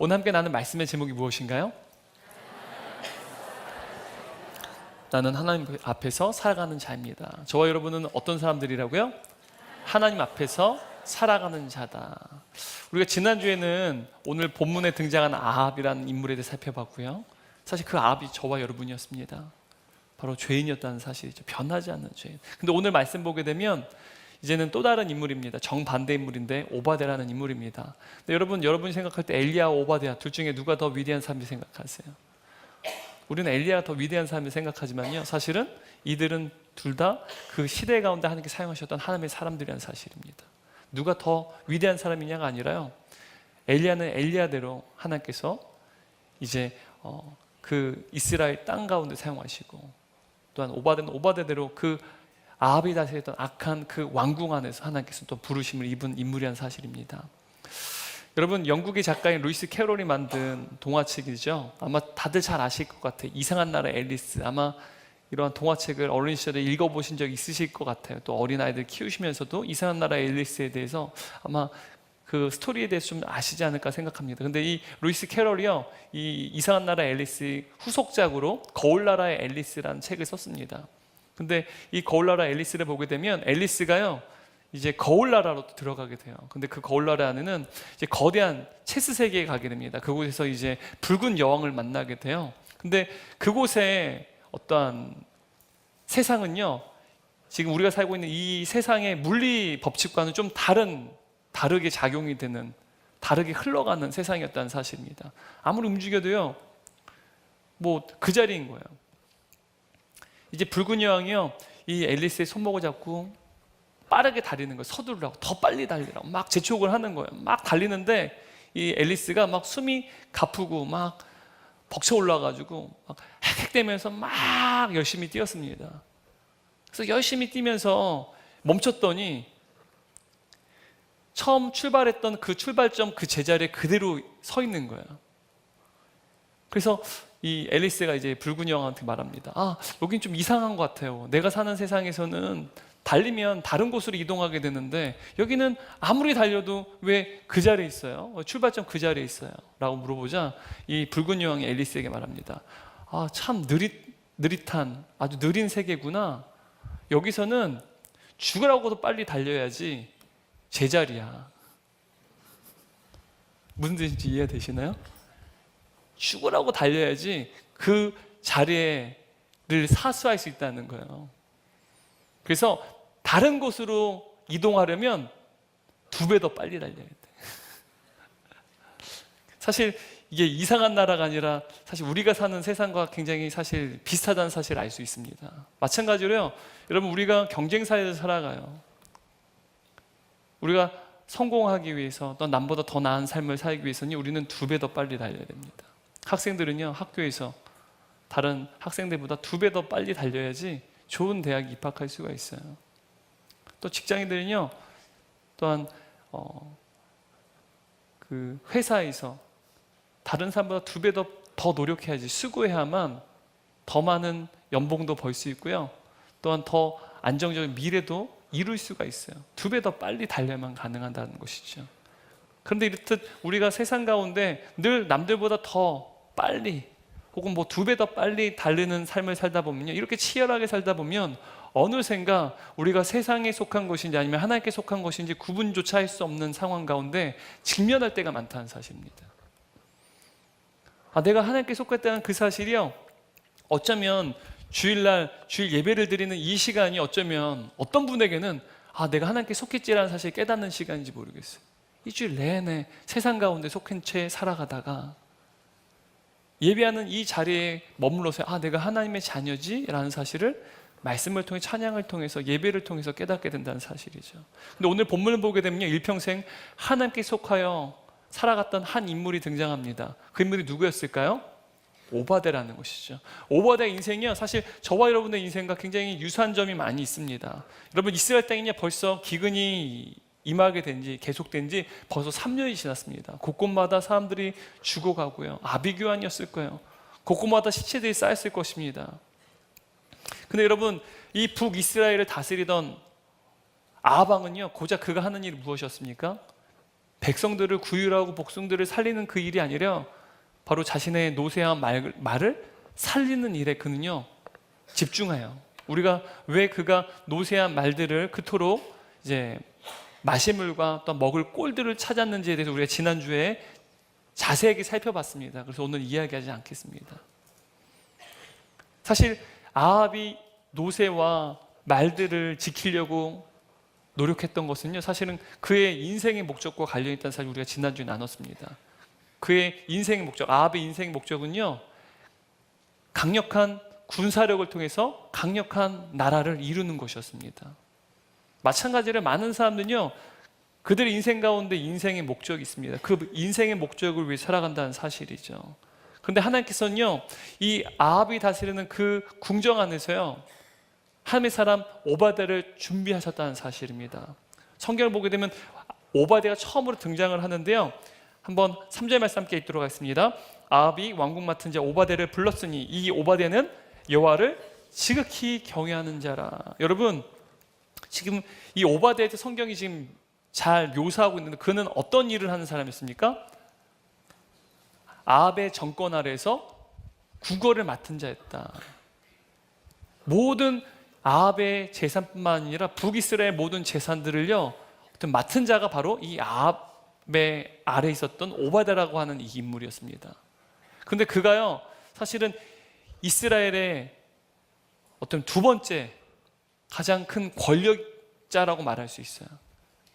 오늘 함께 나눈 말씀의 제목이 무엇인가요? 나는 하나님 앞에서 살아가는 자입니다. 저와 여러분은 어떤 사람들이라고요? 하나님 앞에서 살아가는 자다. 우리가 지난주에는 오늘 본문에 등장한 아합이라는 인물에 대해 살펴봤고요. 사실 그 아합이 저와 여러분이었습니다. 바로 죄인이었다는 사실이죠. 변하지 않는 죄인. 근데 오늘 말씀 보게 되면 이제는 또 다른 인물입니다. 정반대 인물인데 오바데라는 인물입니다. 근데 여러분이 생각할 때 엘리야와 오바데야 둘 중에 누가 더 위대한 사람이 생각하세요? 우리는 엘리야가 더 위대한 사람을 생각하지만요, 사실은 이들은 둘 다 그 시대 가운데 하나님께 사용하셨던 하나님의 사람들이라는 사실입니다. 누가 더 위대한 사람이냐가 아니라요, 엘리야는 엘리야대로 하나님께서 이제 그 이스라엘 땅 가운데 사용하시고, 또한 오바데는 오바데대로 그 아합이 다스렸던 악한 그 왕궁 안에서 하나님께서 또 부르심을 입은 인물이라는 사실입니다. 여러분, 영국의 작가인 루이스 캐롤이 만든 동화책이죠. 아마 다들 잘 아실 것 같아요. 이상한 나라 앨리스. 아마 이러한 동화책을 어린 시절에 읽어보신 적 있으실 것 같아요. 또 어린아이들 키우시면서도 이상한 나라 앨리스에 대해서 아마 그 스토리에 대해서 좀 아시지 않을까 생각합니다. 근데 이 루이스 캐럴이요, 이 이상한 나라 앨리스의 후속작으로 거울나라의 앨리스라는 책을 썼습니다. 근데 이 거울나라 앨리스를 보게 되면 앨리스가요, 이제 거울나라로 들어가게 돼요. 근데 그 거울나라 안에는 이제 거대한 체스 세계에 가게 됩니다. 그곳에서 이제 붉은 여왕을 만나게 돼요. 근데 그곳에 어떠한 세상은요, 지금 우리가 살고 있는 이 세상의 물리 법칙과는 좀 다르게 작용이 되는, 다르게 흘러가는 세상이었다는 사실입니다. 아무리 움직여도요, 뭐 그 자리인 거예요. 이제 붉은 여왕이요, 이 앨리스의 손목을 잡고 빠르게 달리는 거예요. 서두르라고, 더 빨리 달리라고 막 재촉을 하는 거예요. 막 달리는데 이 앨리스가 막 숨이 가쁘고 막 벅차 올라가지고 막 헥헥대면서 막 열심히 뛰었습니다. 그래서 열심히 뛰면서 멈췄더니 처음 출발했던 그 출발점 그 제자리에 그대로 서 있는 거예요. 그래서 이 앨리스가 이제 붉은 여왕한테 말합니다. 아, 여긴 좀 이상한 것 같아요. 내가 사는 세상에서는 달리면 다른 곳으로 이동하게 되는데 여기는 아무리 달려도 왜 그 자리에 있어요? 출발점 그 자리에 있어요? 라고 물어보자 이 붉은 여왕이 앨리스에게 말합니다. 아, 참 느릿한 아주 느린 세계구나. 여기서는 죽으라고도 빨리 달려야지 제자리야. 무슨 뜻인지 이해되시나요? 죽으라고 달려야지 그 자리를 사수할 수 있다는 거예요. 그래서 다른 곳으로 이동하려면 2배 더 빨리 달려야 돼. 사실 이게 이상한 나라가 아니라 사실 우리가 사는 세상과 굉장히 사실 비슷하다는 사실을 알 수 있습니다. 마찬가지로요, 여러분, 우리가 경쟁사회에서 살아가요. 우리가 성공하기 위해서 또 남보다 더 나은 삶을 살기 위해서는 우리는 2배 더 빨리 달려야 됩니다. 학생들은요, 학교에서 다른 학생들보다 2배 더 빨리 달려야지 좋은 대학에 입학할 수가 있어요. 또 직장인들은요, 또한 그 회사에서 다른 사람보다 2배 더 노력해야지, 수고해야만 더 많은 연봉도 벌 수 있고요, 또한 더 안정적인 미래도 이룰 수가 있어요. 2배 더 빨리 달려야만 가능하다는 것이죠. 그런데 이렇듯 우리가 세상 가운데 늘 남들보다 더 빨리 혹은 뭐 2배 더 빨리 달리는 삶을 살다 보면요, 이렇게 치열하게 살다 보면 어느샌가 우리가 세상에 속한 것인지 아니면 하나님께 속한 것인지 구분조차 할 수 없는 상황 가운데 직면할 때가 많다는 사실입니다. 아, 내가 하나님께 속했다는 그 사실이요, 어쩌면 주일 예배를 드리는 이 시간이 어쩌면 어떤 분에게는 아, 내가 하나님께 속했지라는 사실을 깨닫는 시간인지 모르겠어요. 일주일 내내 세상 가운데 속한 채 살아가다가 예배하는 이 자리에 머물러서 아, 내가 하나님의 자녀지? 라는 사실을 말씀을 통해, 찬양을 통해서, 예배를 통해서 깨닫게 된다는 사실이죠. 근데 오늘 본문을 보게 되면 일평생 하나님께 속하여 살아갔던 한 인물이 등장합니다. 그 인물이 누구였을까요? 오바데라는 것이죠. 오바데의 인생이요, 사실 저와 여러분의 인생과 굉장히 유사한 점이 많이 있습니다. 여러분, 이스라엘 땅이 벌써 기근이 임하게 된 지, 계속된 지 벌써 3년이 지났습니다. 곳곳마다 사람들이 죽어가고요, 아비규환이었을 거예요. 곳곳마다 시체들이 쌓였을 것입니다. 근데 여러분, 이 북이스라엘을 다스리던 아합 왕은요, 고작 그가 하는 일이 무엇이었습니까? 백성들을 구휼하고 복성들을 살리는 그 일이 아니라 바로 자신의 노쇠한 말을 살리는 일에 그는요 집중해요. 우리가 왜 그가 노쇠한 말들을 그토록 이제 마실물과 또 먹을 꼴들을 찾았는지에 대해서 우리가 지난주에 자세하게 살펴봤습니다. 그래서 오늘 이야기하지 않겠습니다. 사실 아합이 노새와 말들을 지키려고 노력했던 것은요, 사실은 그의 인생의 목적과 관련있다는 사실 우리가 지난주에 나눴습니다. 그의 인생의 목적, 아합의 인생의 목적은요, 강력한 군사력을 통해서 강력한 나라를 이루는 것이었습니다. 마찬가지로 많은 사람들은요, 그들의 인생 가운데 인생의 목적이 있습니다. 그 인생의 목적을 위해 살아간다는 사실이죠. 그런데 하나님께서는요, 이 아합이 다스리는 그 궁정 안에서요, 하나님의 사람 오바댜를 준비하셨다는 사실입니다. 성경을 보게 되면 오바댜가 처음으로 등장을 하는데요, 한번 3절 말씀 함께 읽도록 하겠습니다. 아합이 왕궁 맡은 자 오바댜를 불렀으니 이 오바댜는 여호와를 지극히 경외하는 자라. 여러분, 지금 이 오바댜에 대해서 성경이 지금 잘 묘사하고 있는데 그는 어떤 일을 하는 사람이었습니까? 아합의 정권 아래에서 국어를 맡은 자였다. 모든 아합의 재산뿐만 아니라 북이스라엘 모든 재산들을요 맡은 자가 바로 이 아합의 아래에 있었던 오바댜라고 하는 이 인물이었습니다. 그런데 그가요 사실은 이스라엘의 어떤 두 번째 가장 큰 권력자라고 말할 수 있어요.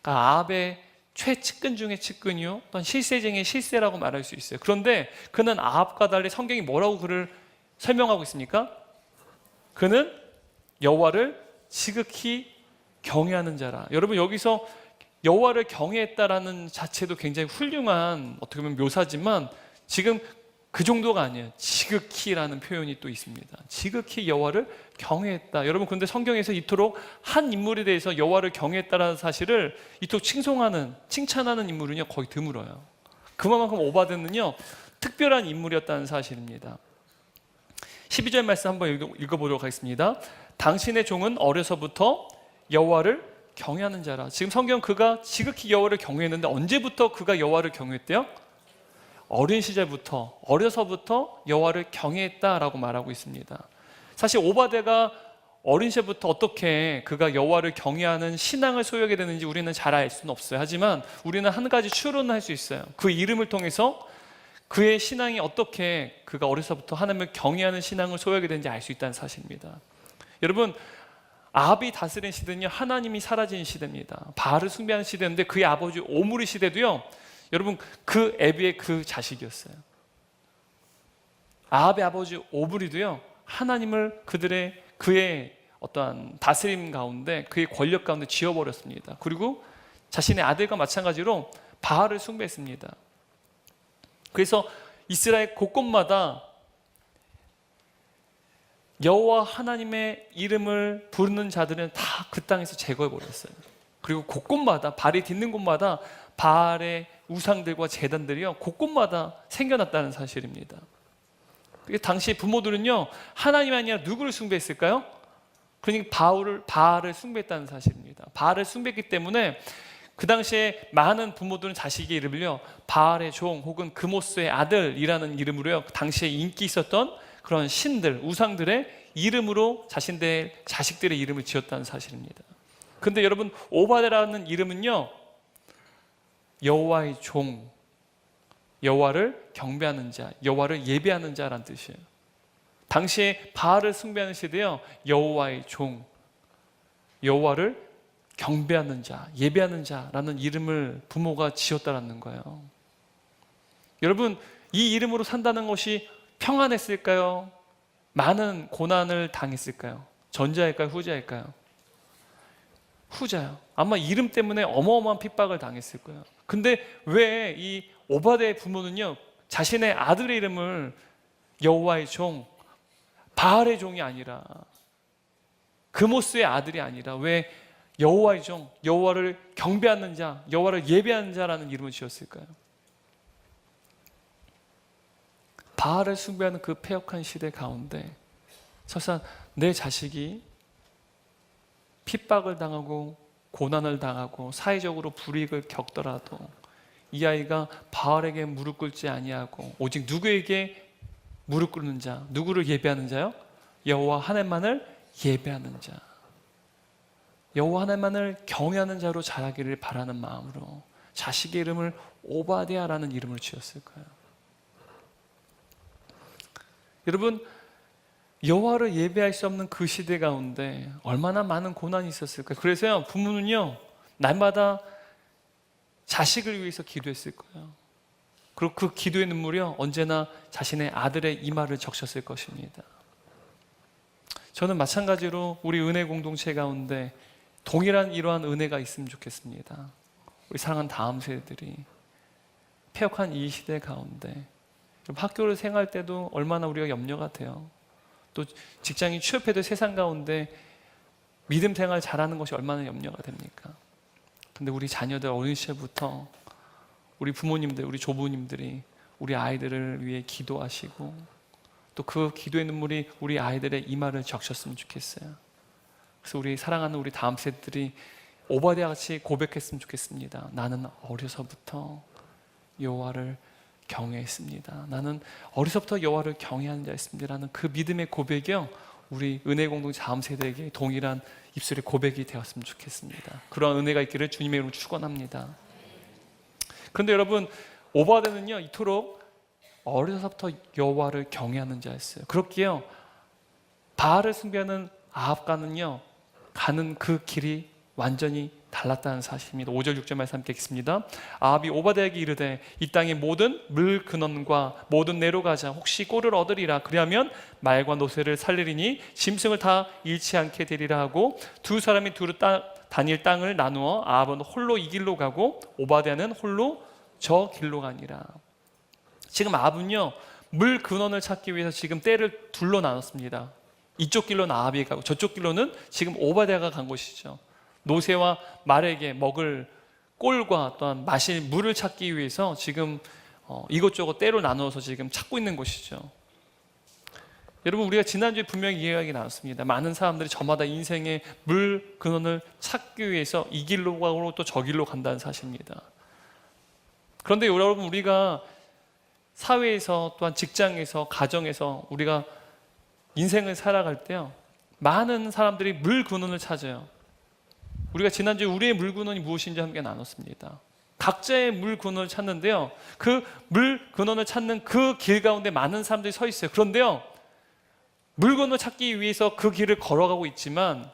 그러니까 아합의 최측근 중에 측근이요, 또한 실세 중에 실세라고 말할 수 있어요. 그런데 그는 아합과 달리 성경이 뭐라고 그를 설명하고 있습니까? 그는 여호와를 지극히 경외하는 자라. 여러분, 여기서 여호와를 경외했다라는 자체도 굉장히 훌륭한 어떻게 보면 묘사지만 지금 그 정도가 아니에요. 지극히라는 표현이 또 있습니다. 지극히 여호와를 경외했다. 여러분, 그런데 성경에서 이토록 한 인물에 대해서 여호와를 경외했다라는 사실을 이토록 칭찬하는 인물은요 거의 드물어요. 그만큼 오바댜는요 특별한 인물이었다는 사실입니다. 12절 말씀 한번 읽어보도록 하겠습니다. 당신의 종은 어려서부터 여호와를 경외하는 자라. 지금 성경 그가 지극히 여호와를 경외했는데 언제부터 그가 여호와를 경외했대요? 어린 시절부터, 어려서부터 여호와를 경외했다라고 말하고 있습니다. 사실 오바댜가 어린 시절부터 어떻게 그가 여호와를 경외하는 신앙을 소유하게 되는지 우리는 잘 알 수는 없어요. 하지만 우리는 한 가지 추론을 할 수 있어요. 그 이름을 통해서 그의 신앙이 어떻게 그가 어려서부터 하나님을 경외하는 신앙을 소유하게 되는지 알 수 있다는 사실입니다. 여러분, 아합이 다스린 시대는요 하나님이 사라진 시대입니다. 바알을 숭배하는 시대인데 그의 아버지 오므리 시대도요, 여러분 그 애비의 그 자식이었어요. 아합의 아버지 오므리도요 하나님을 그의 어떠한 다스림 가운데 그의 권력 가운데 지워버렸습니다. 그리고 자신의 아들과 마찬가지로 바알을 숭배했습니다. 그래서 이스라엘 곳곳마다 여호와 하나님의 이름을 부르는 자들은 다 그 땅에서 제거해버렸어요. 그리고 곳곳마다 발이 딛는 곳마다 바알의 우상들과 제단들이요 곳곳마다 생겨났다는 사실입니다. 당시 부모들은요 하나님 아니라 누구를 숭배했을까요? 그러니까 바알을 숭배했다는 사실입니다. 바알을 숭배했기 때문에 그 당시에 많은 부모들은 자식의 이름을요 바알의 종 혹은 그모스의 아들이라는 이름으로요 당시에 인기 있었던 그런 신들, 우상들의 이름으로 자식들의 이름을 지었다는 사실입니다. 그런데 여러분, 오바댜라는 이름은요 여호와의 종, 여호와를 경배하는 자, 여호와를 예배하는 자라는 뜻이에요. 당시에 바알을 숭배하는 시대요 여호와의 종, 여호와를 경배하는 자, 예배하는 자라는 이름을 부모가 지었다라는 거예요. 여러분, 이 이름으로 산다는 것이 평안했을까요? 많은 고난을 당했을까요? 전자일까요? 후자일까요? 후자요. 아마 이름 때문에 어마어마한 핍박을 당했을 거예요. 근데 왜 이 오바댜의 부모는요 자신의 아들의 이름을 여호와의 종, 바알의 종이 아니라 그모스의 아들이 아니라 왜 여호와의 종, 여호와를 경배하는 자, 여호와를 예배하는 자라는 이름을 지었을까요? 바알을 숭배하는 그 패역한 시대 가운데 설사 내 자식이 핍박을 당하고 고난을 당하고 사회적으로 불이익을 겪더라도 이 아이가 바알에게 무릎 꿇지 아니하고 오직 누구에게 무릎 꿇는 자, 누구를 예배하는 자요? 여호와 하나님만을 예배하는 자, 여호와 하나님만을 경외하는 자로 자라기를 바라는 마음으로 자식의 이름을 오바댜라는 이름을 지었을 거예요. 여러분, 여호와를 예배할 수 없는 그 시대 가운데 얼마나 많은 고난이 있었을까요? 그래서요, 부모는요 날마다 자식을 위해서 기도했을 거예요. 그리고 그 기도의 눈물이요 언제나 자신의 아들의 이마를 적셨을 것입니다. 저는 마찬가지로 우리 은혜 공동체 가운데 동일한 이러한 은혜가 있으면 좋겠습니다. 우리 사랑하는 다음 세대들이 폐역한 이 시대 가운데 학교를 생활할 때도 얼마나 우리가 염려가 돼요. 또 직장이 취업해도 세상 가운데 믿음 생활 잘하는 것이 얼마나 염려가 됩니까? 근데 우리 자녀들 어린 시절부터 우리 부모님들, 우리 조부님들이 우리 아이들을 위해 기도하시고 또 그 기도의 눈물이 우리 아이들의 이마를 적셨으면 좋겠어요. 그래서 우리 사랑하는 우리 다음 세대들이 오바댜 같이 고백했으면 좋겠습니다. 나는 어려서부터 여호와를 경외했습니다. 나는 어려서부터 여호와를 경외하는 자였습니다라는 그 믿음의 고백이요 우리 은혜 공동체 다음 세대에게 동일한 입술의 고백이 되었으면 좋겠습니다. 그런 은혜가 있기를 주님의 이름으로 축원합니다. 그런데 여러분, 오바댜는요 이토록 어려서부터 여호와를 경외하는 자였어요. 그렇기에요 바알을 숭배하는 아합과는요 가는 그 길이 완전히 달랐다는 사실입니다. 5절 6절 말씀 함께 읽겠습니다. 아합이 오바댜에게 이르되 이 땅의 모든 물 근원과 모든 내로 가자. 혹시 꼴을 얻으리라. 그리하면 말과 노새를 살리리니 짐승을 다 잃지 않게 되리라 하고 두 사람이 두루 다닐 땅을 나누어 아합은 홀로 이 길로 가고 오바댜는 홀로 저 길로 가니라. 지금 아합은요 물 근원을 찾기 위해서 지금 떼를 둘로 나눴습니다. 이쪽 길로는 아합이 가고 저쪽 길로는 지금 오바댜가 간 것이죠. 노새와 말에게 먹을 꼴과 또한 마실 물을 찾기 위해서 지금 이것저것 떼로 나누어서 지금 찾고 있는 것이죠. 여러분, 우리가 지난주에 분명히 이야기 나눴습니다. 많은 사람들이 저마다 인생의 물 근원을 찾기 위해서 이 길로 가고 또 저 길로 간다는 사실입니다. 그런데 여러분, 우리가 사회에서 또한 직장에서 가정에서 우리가 인생을 살아갈 때요 많은 사람들이 물 근원을 찾아요. 우리가 지난주에 우리의 물 근원이 무엇인지 함께 나눴습니다. 각자의 물 근원을 찾는데요 그 물 근원을 찾는 그 길 가운데 많은 사람들이 서 있어요. 그런데요 물 근원을 찾기 위해서 그 길을 걸어가고 있지만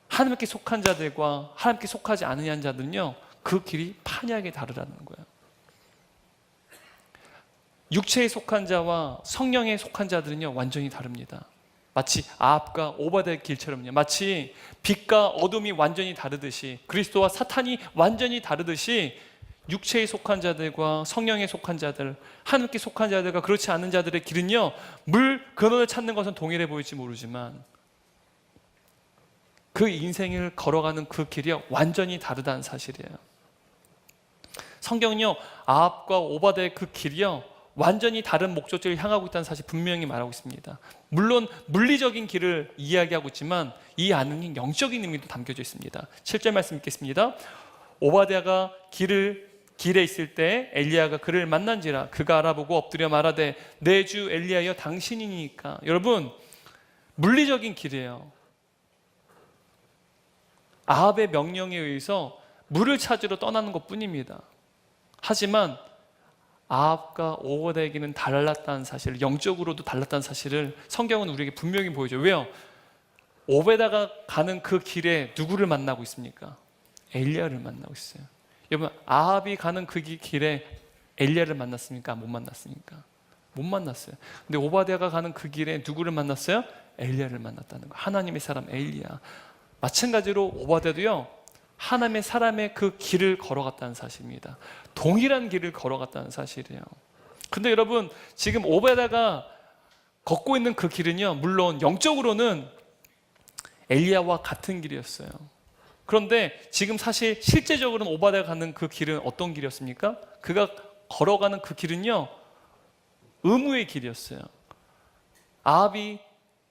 하나님께 속한 자들과 하나님께 속하지 않은 자들은요 그 길이 판이하게 다르다는 거예요. 육체에 속한 자와 성령에 속한 자들은요 완전히 다릅니다. 마치 아합과 오바댜의 길처럼요 마치 빛과 어둠이 완전히 다르듯이 그리스도와 사탄이 완전히 다르듯이 육체에 속한 자들과 성령에 속한 자들, 하나님께 속한 자들과 그렇지 않은 자들의 길은요 물 근원을 찾는 것은 동일해 보일지 모르지만 그 인생을 걸어가는 그 길이 완전히 다르다는 사실이에요. 성경은요 아합과 오바댜의 그 길이요 완전히 다른 목적지를 향하고 있다는 사실 분명히 말하고 있습니다. 물론 물리적인 길을 이야기하고 있지만 이 안에는 영적인 의미도 담겨져 있습니다. 7절 말씀 읽겠습니다. 오바댜가 길에 있을 때 엘리야가 그를 만난지라 그가 알아보고 엎드려 말하되 내 주 엘리야여 당신이니까. 여러분, 물리적인 길이에요. 아합의 명령에 의해서 물을 찾으러 떠나는 것뿐입니다. 하지만 아합과 오바댜에게는 달랐다는 사실, 영적으로도 달랐다는 사실을 성경은 우리에게 분명히 보여줘요. 왜요? 오베다가 가는 그 길에 누구를 만나고 있습니까? 엘리야를 만나고 있어요. 여러분, 아합이 가는 그 길에 엘리야를 만났습니까? 못 만났습니까? 못 만났어요. 근데 오바댜가 가는 그 길에 누구를 만났어요? 엘리야를 만났다는 거예요. 하나님의 사람 엘리야. 마찬가지로 오바댜도요 하나님의 사람의 그 길을 걸어갔다는 사실입니다. 동일한 길을 걸어갔다는 사실이에요. 근데 여러분, 지금 오베다가 걷고 있는 그 길은요 물론 영적으로는 엘리야와 같은 길이었어요. 그런데 지금 사실 실제적으로는 오바댜가 가는 그 길은 어떤 길이었습니까? 그가 걸어가는 그 길은요 의무의 길이었어요. 아합이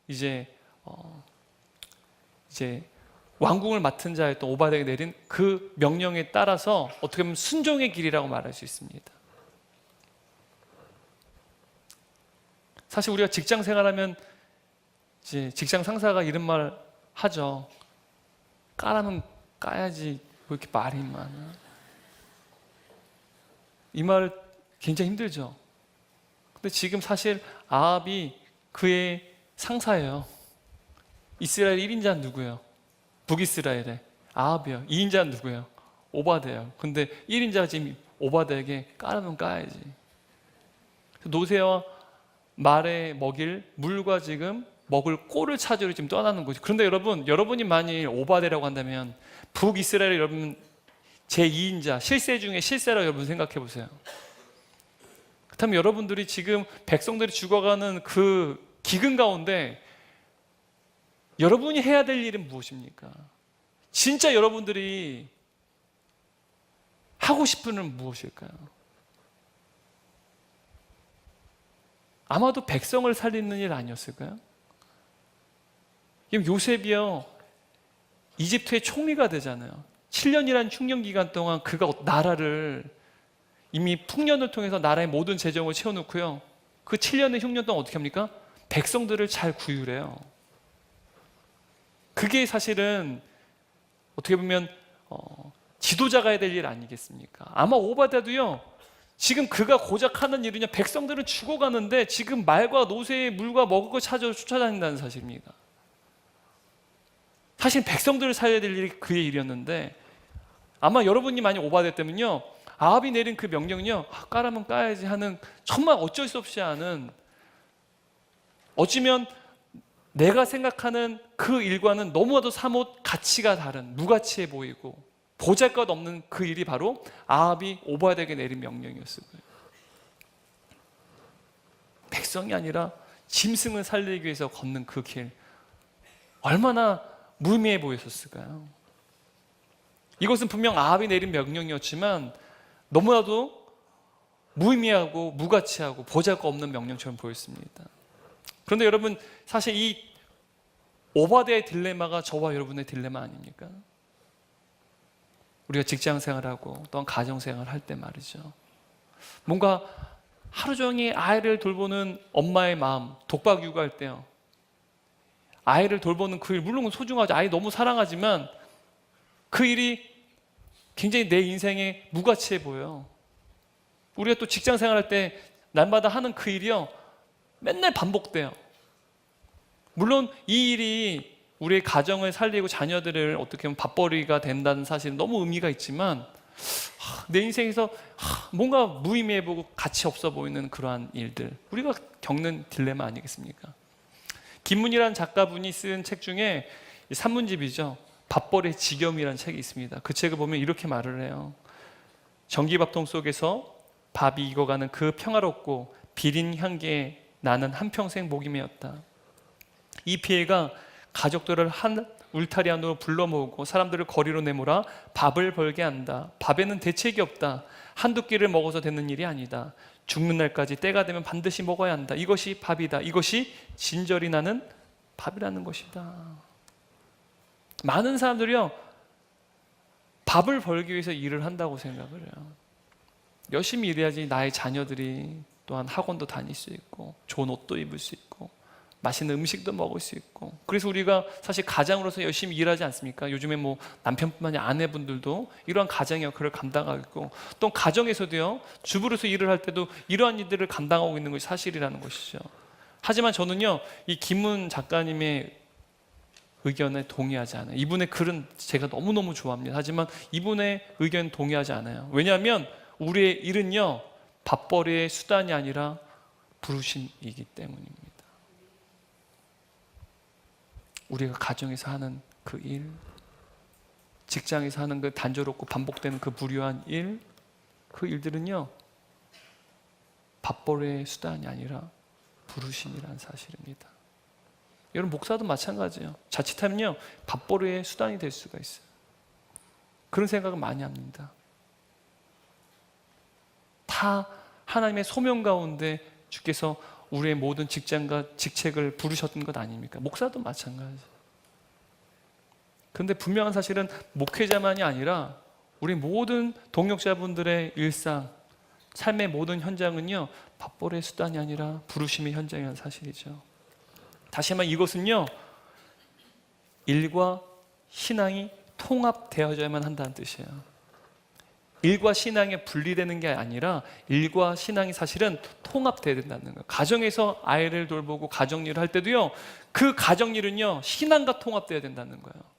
이제 왕궁을 맡은 자였던 오바댜에게 내린 그 명령에 따라서 어떻게 보면 순종의 길이라고 말할 수 있습니다. 사실 우리가 직장 생활하면 이제 직장 상사가 이런 말 하죠. 까라면 까야지 왜 이렇게 말이 많아? 이 말 굉장히 힘들죠. 근데 지금 사실 아합이 그의 상사예요. 이스라엘 1인자는 누구예요? 북이스라엘의 아합이요. 2인자는 누구예요? 오바댜예요. 근데 1인자가 지금 오바댜에게 까라면 까야지. 노새와 말에 먹일 물과 지금 먹을 꼴을 찾으러 지금 떠나는 거죠. 그런데 여러분이 만일 오바댜라고 한다면 북이스라엘 여러분 제2인자 실세 중에 실세라고 여러분 생각해 보세요. 그렇다면 여러분들이 지금 백성들이 죽어가는 그 기근 가운데 여러분이 해야 될 일은 무엇입니까? 진짜 여러분들이 하고 싶은 일은 무엇일까요? 아마도 백성을 살리는 일 아니었을까요? 요셉이요, 이집트의 총리가 되잖아요. 7년이라는 흉년 기간 동안 그가 나라를 이미 풍년을 통해서 나라의 모든 재정을 채워놓고요, 그 7년의 흉년 동안 어떻게 합니까? 백성들을 잘 구휼해요. 그게 사실은 어떻게 보면 지도자가 해야 될 일 아니겠습니까? 아마 오바댜도요, 지금 그가 고작 하는 일은요, 백성들은 죽어가는데 지금 말과 노새의 물과 먹을 걸 찾아 쫓아다닌다는 사실입니다. 사실 백성들을 살려야 될 일이 그의 일이었는데, 아마 여러분이 많이 오바댜 때문요, 아합이 내린 그 명령은요, 까라면 까야지 하는, 정말 어쩔 수 없이 하는, 어찌면 내가 생각하는 그 일과는 너무나도 사뭇 가치가 다른, 무가치해 보이고 보잘것없는 그 일이 바로 아합이 오바댜에게 내린 명령이었을 거예요. 백성이 아니라 짐승을 살리기 위해서 걷는 그 길, 얼마나 무의미해 보였었을까요? 이것은 분명 아합이 내린 명령이었지만 너무나도 무의미하고 무가치하고 보잘것없는 명령처럼 보였습니다. 그런데 여러분, 사실 이 오바댜의 딜레마가 저와 여러분의 딜레마 아닙니까? 우리가 직장 생활하고 또한 가정 생활할 때 말이죠, 뭔가 하루 종일 아이를 돌보는 엄마의 마음, 독박 육아할 때요, 아이를 돌보는 그 일, 물론 소중하죠. 아이 너무 사랑하지만 그 일이 굉장히 내 인생에 무가치해 보여요. 우리가 또 직장 생활할 때 날마다 하는 그 일이요, 맨날 반복돼요. 물론 이 일이 우리의 가정을 살리고 자녀들을 어떻게 보면 밥벌이가 된다는 사실은 너무 의미가 있지만, 내 인생에서 뭔가 무의미해 보고 가치 없어 보이는 그러한 일들, 우리가 겪는 딜레마 아니겠습니까? 김문이라는 작가분이 쓴 책 중에 산문집이죠, 밥벌이의 지겸이라는 책이 있습니다. 그 책을 보면 이렇게 말을 해요. 전기밥통 속에서 밥이 익어가는 그 평화롭고 비린 향기에 나는 한평생 목이 메었다. 이 피해가 가족들을 한 울타리 안으로 불러 모으고 사람들을 거리로 내몰아 밥을 벌게 한다. 밥에는 대책이 없다. 한두 끼를 먹어서 되는 일이 아니다. 죽는 날까지 때가 되면 반드시 먹어야 한다. 이것이 밥이다. 이것이 진절이 나는 밥이라는 것이다. 많은 사람들이요, 밥을 벌기 위해서 일을 한다고 생각을 해요. 열심히 일해야지 나의 자녀들이 또한 학원도 다닐 수 있고 좋은 옷도 입을 수 있고 맛있는 음식도 먹을 수 있고, 그래서 우리가 사실 가장으로서 열심히 일하지 않습니까? 요즘에 뭐 남편뿐만이 아니라 아내분들도 이러한 가장의 역할을 감당하고 있고, 또 가정에서도요, 주부로서 일을 할 때도 이러한 일들을 감당하고 있는 것이 사실이라는 것이죠. 하지만 저는요, 이 김문 작가님의 의견에 동의하지 않아요. 이분의 글은 제가 너무너무 좋아합니다. 하지만 이분의 의견에 동의하지 않아요. 왜냐하면 우리의 일은요, 밥벌이의 수단이 아니라 부르심이기 때문입니다. 우리가 가정에서 하는 그 일, 직장에서 하는 그 단조롭고 반복되는 그 무료한 일, 그 일들은요, 밥벌이의 수단이 아니라 부르심이라는 사실입니다. 여러분, 목사도 마찬가지예요. 자칫하면요, 밥벌이의 수단이 될 수가 있어요. 그런 생각을 많이 합니다. 다 하나님의 소명 가운데 주께서 우리의 모든 직장과 직책을 부르셨던 것 아닙니까? 목사도 마찬가지. 그런데 분명한 사실은 목회자만이 아니라 우리 모든 동역자분들의 일상, 삶의 모든 현장은요, 밥벌이의 수단이 아니라 부르심의 현장이라는 사실이죠. 다시 한번 이것은요, 일과 신앙이 통합되어져야만 한다는 뜻이에요. 일과 신앙이 분리되는 게 아니라 일과 신앙이 사실은 통합되어야 된다는 거예요. 가정에서 아이를 돌보고 가정일을 할 때도요, 그 가정일은요, 신앙과 통합되어야 된다는 거예요.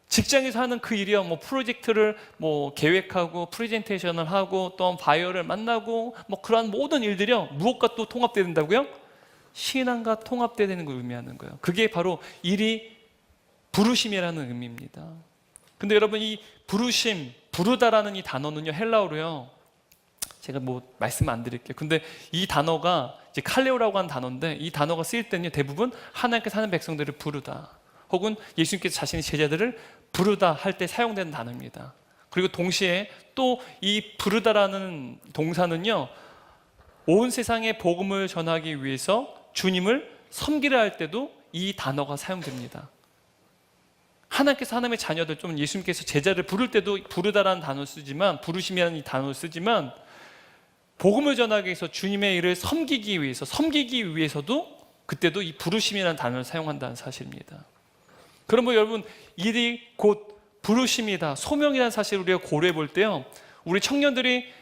직장에서 하는 그 일이요, 프로젝트를 계획하고 프레젠테이션을 하고 또 바이어를 만나고 그러한 모든 일들이요, 무엇과 또 통합되어야 된다고요? 신앙과 통합되어야 되는 걸 의미하는 거예요. 그게 바로 일이 부르심이라는 의미입니다. 근데 여러분, 이 부르심, 부르다라는 이 단어는요, 헬라어로요, 제가 말씀 안 드릴게요. 근데 이 단어가 이제 칼레오라고 하는 단어인데, 이 단어가 쓰일 때는요, 대부분 하나님께서 하는 백성들을 부르다, 혹은 예수님께서 자신의 제자들을 부르다 할 때 사용되는 단어입니다. 그리고 동시에 또 이 부르다라는 동사는요, 온 세상에 복음을 전하기 위해서 주님을 섬기려 할 때도 이 단어가 사용됩니다. 하나님께서 하나님의 자녀들, 좀 예수님께서 제자를 부를 때도 부르다라는 단어를 쓰지만, 부르심이라는 이 단어를 쓰지만, 복음을 전하기 위해서 주님의 일을 섬기기 위해서도 그때도 이 부르심이라는 단어를 사용한다는 사실입니다. 그럼 여러분, 일이 곧 부르심이다, 소명이라는 사실을 우리가 고려해 볼 때요, 우리 청년들이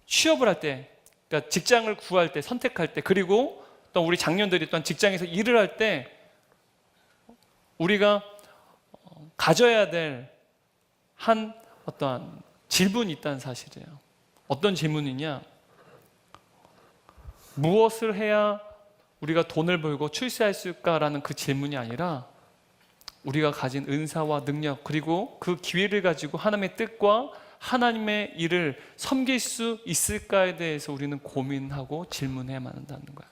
취업을 할 때, 그러니까 직장을 구할 때, 선택할 때, 그리고 또 우리 장년들이 또한 직장에서 일을 할 때 우리가 가져야 될 한 어떠한 질문이 있다는 사실이에요. 어떤 질문이냐? 무엇을 해야 우리가 돈을 벌고 출세할 수 있을까라는 그 질문이 아니라, 우리가 가진 은사와 능력, 그리고 그 기회를 가지고 하나님의 뜻과 하나님의 일을 섬길 수 있을까에 대해서 우리는 고민하고 질문해야만 한다는 거예요.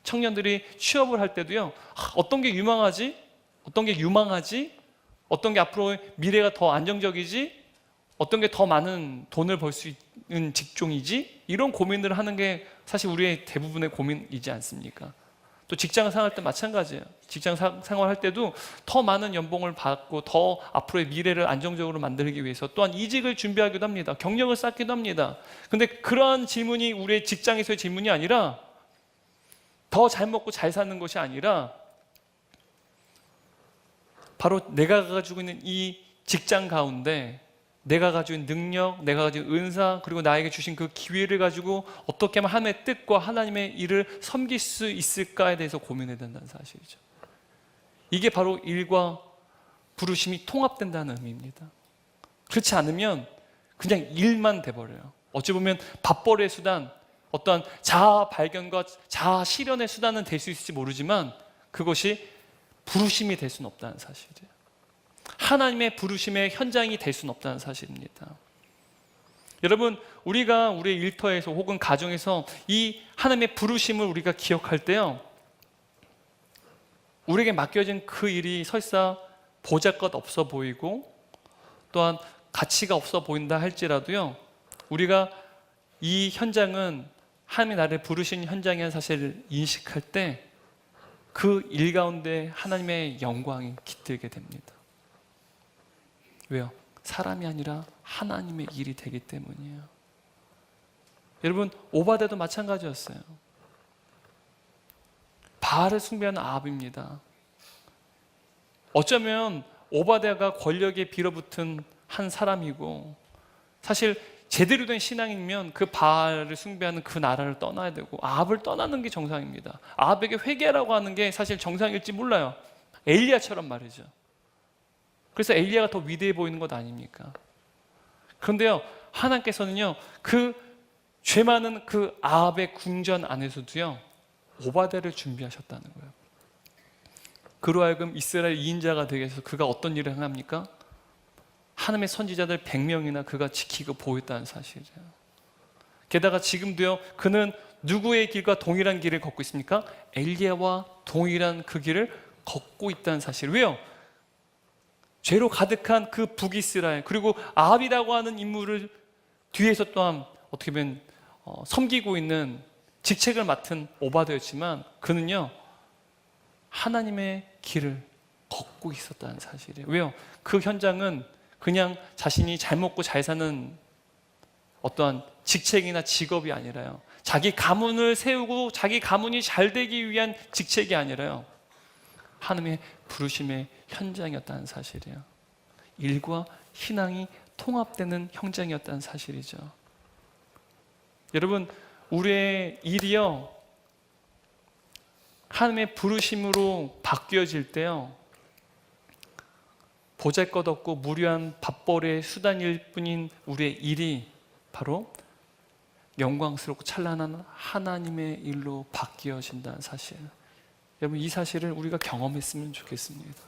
청년들이 취업을 할 때도요, 어떤 게 유망하지? 어떤 게 유망하지? 어떤 게 앞으로 미래가 더 안정적이지? 어떤 게 더 많은 돈을 벌 수 있는 직종이지? 이런 고민을 하는 게 사실 우리의 대부분의 고민이지 않습니까? 또 직장 생활할 때 마찬가지예요. 직장 생활할 때도 더 많은 연봉을 받고 더 앞으로의 미래를 안정적으로 만들기 위해서 또한 이직을 준비하기도 합니다. 경력을 쌓기도 합니다. 근데 그러한 질문이 우리의 직장에서의 질문이 아니라, 더 잘 먹고 잘 사는 것이 아니라, 바로 내가 가지고 있는 이 직장 가운데 내가 가지고 있는 능력, 내가 가지고 있는 은사, 그리고 나에게 주신 그 기회를 가지고 어떻게 하면 하나님의 뜻과 하나님의 일을 섬길 수 있을까에 대해서 고민해야 된다는 사실이죠. 이게 바로 일과 부르심이 통합된다는 의미입니다. 그렇지 않으면 그냥 일만 돼버려요. 어찌 보면 밥벌이의 수단, 어떠한 자아 발견과 자아 실현의 수단은 될 수 있을지 모르지만, 그것이 부르심이 될 수는 없다는 사실이에요. 하나님의 부르심의 현장이 될 수는 없다는 사실입니다. 여러분, 우리가 우리의 일터에서 혹은 가정에서 이 하나님의 부르심을 우리가 기억할 때요, 우리에게 맡겨진 그 일이 설사 보잘것 없어 보이고 또한 가치가 없어 보인다 할지라도요, 우리가 이 현장은 하나님이 나를 부르신 현장이라는 사실을 인식할 때 그 일 가운데 하나님의 영광이 깃들게 됩니다. 왜요? 사람이 아니라 하나님의 일이 되기 때문이에요. 여러분, 오바데도 마찬가지였어요. 바알을 숭배하는 아합입니다. 어쩌면 오바데가 권력에 빌어붙은 한 사람이고, 사실 제대로 된 신앙이면 그 바알을 숭배하는 그 나라를 떠나야 되고 아합을 떠나는 게 정상입니다. 아합에게 회개라고 하는 게 사실 정상일지 몰라요. 엘리야처럼 말이죠. 그래서 엘리야가 더 위대해 보이는 것 아닙니까? 그런데요, 하나님께서는요, 그 죄 많은 그 아합의 궁전 안에서도요, 오바데를 준비하셨다는 거예요. 그로 하여금 이스라엘 2인자가 되게 해서 그가 어떤 일을 행합니까? 하나님의 선지자들 100명이나 그가 지키고 보였다는 사실이에요. 게다가 지금도요, 그는 누구의 길과 동일한 길을 걷고 있습니까? 엘리야와 동일한 그 길을 걷고 있다는 사실. 왜요? 죄로 가득한 그 북이스라엘, 그리고 아합이라고 하는 인물을 뒤에서 또한 어떻게 보면 섬기고 있는 직책을 맡은 오바데였지만, 그는요, 하나님의 길을 걷고 있었다는 사실이에요. 왜요? 그 현장은 그냥 자신이 잘 먹고 잘 사는 어떠한 직책이나 직업이 아니라요, 자기 가문을 세우고 자기 가문이 잘 되기 위한 직책이 아니라요, 하나님의 부르심의 현장이었다는 사실이에요. 일과 신앙이 통합되는 현장이었다는 사실이죠. 여러분, 우리의 일이요, 하나님의 부르심으로 바뀌어질 때요, 보잘것없고 무료한 밥벌이의 수단일 뿐인 우리의 일이 바로 영광스럽고 찬란한 하나님의 일로 바뀌어진다는 사실. 여러분, 이 사실을 우리가 경험했으면 좋겠습니다.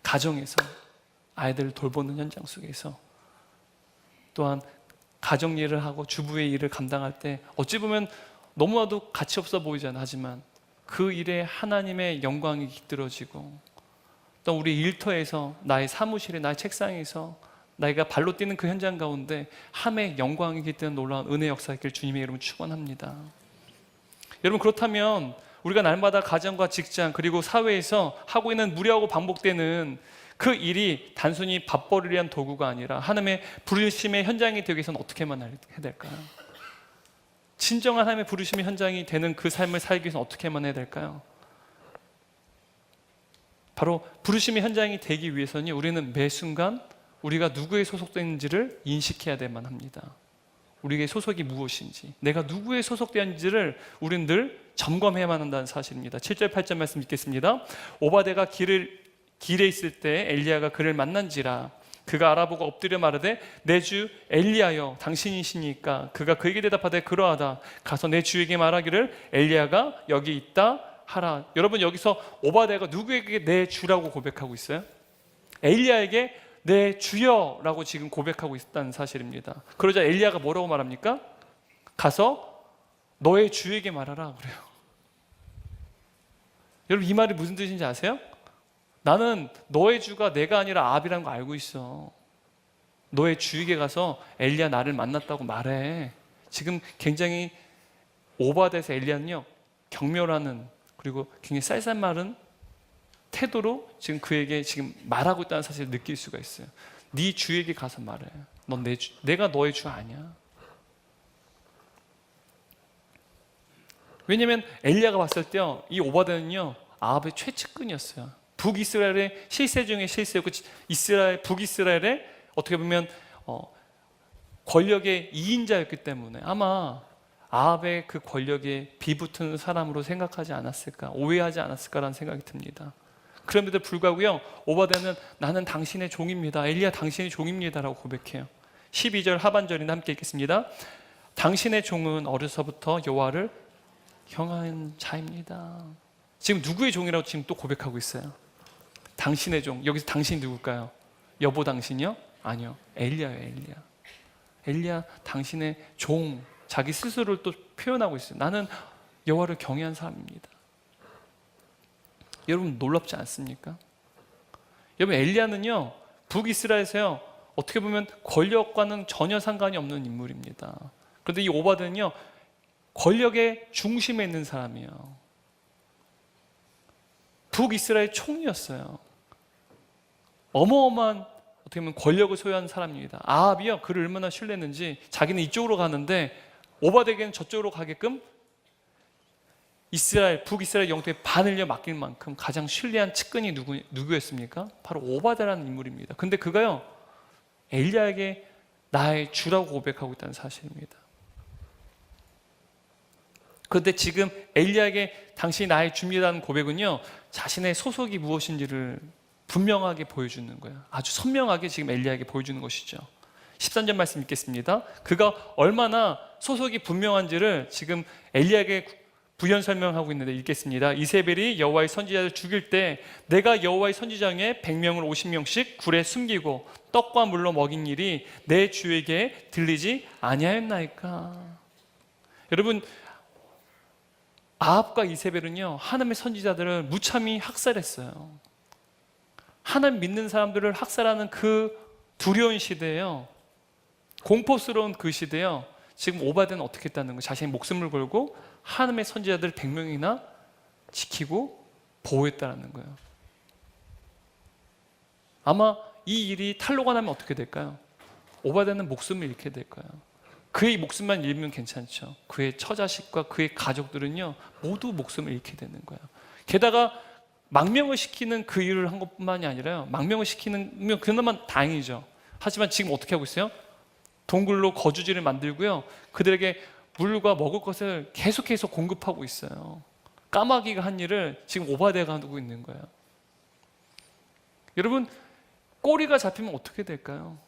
가정에서 아이들을 돌보는 현장 속에서, 또한 가정 일을 하고 주부의 일을 감당할 때 어찌 보면 너무나도 가치 없어 보이잖아. 하지만 그 일에 하나님의 영광이 깃들어지고, 또 우리 일터에서, 나의 사무실에, 나의 책상에서 내가 발로 뛰는 그 현장 가운데 하나님의 영광이 깃드는 놀라운 은혜 역사가 있길 주님의 이름으로 축원합니다. 여러분, 그렇다면 우리가 날마다 가정과 직장 그리고 사회에서 하고 있는 무료하고 반복되는 그 일이 단순히 밥벌이를 위한 도구가 아니라 하나님의 부르심의 현장이 되기 위해서는 어떻게만 해야 될까요? 진정한 하나님의 부르심의 현장이 되는 그 삶을 살기 위해서는 어떻게만 해야 될까요? 바로 부르심의 현장이 되기 위해서는 우리는 매 순간 우리가 누구에 소속되는지를 인식해야 될만 합니다. 우리의 소속이 무엇인지, 내가 누구에 소속되었는지를 우리는 늘 점검해야만 한다는 사실입니다. 7절 8절 말씀 읽겠습니다. 오바댜가 길에 있을 때 엘리야가 그를 만난지라. 그가 알아보고 엎드려 마르되 내 주 엘리야여 당신이시니까. 그가 그에게 대답하되 그러하다. 가서 내 주에게 말하기를 엘리야가 여기 있다 하라. 여러분, 여기서 오바댜가 누구에게 내 주라고 고백하고 있어요? 엘리야에게 내 주여라고 지금 고백하고 있다는 사실입니다. 그러자 엘리야가 뭐라고 말합니까? 가서 너의 주에게 말하라 그래요. 여러분, 이 말이 무슨 뜻인지 아세요? 나는 너의 주가 내가 아니라 아합이라는 거 알고 있어. 너의 주에게 가서 엘리야 나를 만났다고 말해. 지금 굉장히 오바댜에서 엘리야는요, 경멸하는, 그리고 굉장히 쌀쌀마른 태도로 지금 그에게 지금 말하고 있다는 사실을 느낄 수가 있어요. 네 주에게 가서 말해. 넌 내 주, 내가 너의 주 아니야. 왜냐하면 엘리야가 봤을 때요, 이 오바댜는요 아합의 최측근이었어요. 북이스라엘의 실세 중에 실세였고, 북이스라엘의 어떻게 보면 권력의 2인자였기 때문에 아마 아합의 그 권력에 비붙은 사람으로 생각하지 않았을까, 오해하지 않았을까라는 생각이 듭니다. 그럼에도 불구하고요, 오바댜는 나는 당신의 종입니다, 엘리야 당신의 종입니다라고 고백해요. 12절 하반절인데 함께 읽겠습니다. 당신의 종은 어려서부터 여호와를 경외하는 자입니다. 지금 누구의 종이라고 지금 또 고백하고 있어요? 당신의 종. 여기서 당신이 누굴까요? 여보 당신이요? 아니요, 엘리야예요. 엘리야. 엘리야 당신의 종, 자기 스스로를 또 표현하고 있어요. 나는 여호와를 경외한 사람입니다. 여러분, 놀랍지 않습니까? 여러분, 엘리야는요 북이스라엘에서요 어떻게 보면 권력과는 전혀 상관이 없는 인물입니다. 그런데 이 오바댜는요 권력의 중심에 있는 사람이에요. 북이스라엘 총리였어요. 어마어마한 어떻게 보면 권력을 소유한 사람입니다. 아합이요 그를 얼마나 신뢰했는지 자기는 이쪽으로 가는데 오바댜에게는 저쪽으로 가게끔 북이스라엘 영토의 반을 맡길 만큼 가장 신뢰한 측근이 누구였습니까? 바로 오바댜라는 인물입니다. 근데 그가요 엘리야에게 나의 주라고 고백하고 있다는 사실입니다. 그런데 지금 엘리야에게 당신이 나의 주입니다라는 고백은요 자신의 소속이 무엇인지를 분명하게 보여주는 거예요. 아주 선명하게 지금 엘리야에게 보여주는 것이죠. 13절 말씀 읽겠습니다. 그가 얼마나 소속이 분명한지를 지금 엘리야에게 부연 설명하고 있는데 읽겠습니다. 이세벨이 여호와의 선지자를 죽일 때 내가 여호와의 선지자 중에 100명을 50명씩 굴에 숨기고 떡과 물로 먹인 일이 내 주에게 들리지 아니하였나이까. 여러분, 아합과 이세벨은요 하나님의 선지자들을 무참히 학살했어요. 하나님 믿는 사람들을 학살하는 그 두려운 시대에요, 공포스러운 그 시대에요, 지금 오바댜는 어떻게 했다는 거예요? 자신의 목숨을 걸고 하나님의 선지자들 100명이나 지키고 보호했다는 거예요. 아마 이 일이 탄로가 나면 어떻게 될까요? 오바댜는 목숨을 잃게 될 거예요. 그의 목숨만 잃으면 괜찮죠. 그의 처자식과 그의 가족들은요 모두 목숨을 잃게 되는 거예요. 게다가 망명을 시키는 그 일을 한 것뿐만이 아니라요, 망명을 시키면 그나마 다행이죠. 하지만 지금 어떻게 하고 있어요? 동굴로 거주지를 만들고요, 그들에게 물과 먹을 것을 계속해서 공급하고 있어요. 까마귀가 한 일을 지금 오바댜가 하고 있는 거예요. 여러분, 꼬리가 잡히면 어떻게 될까요?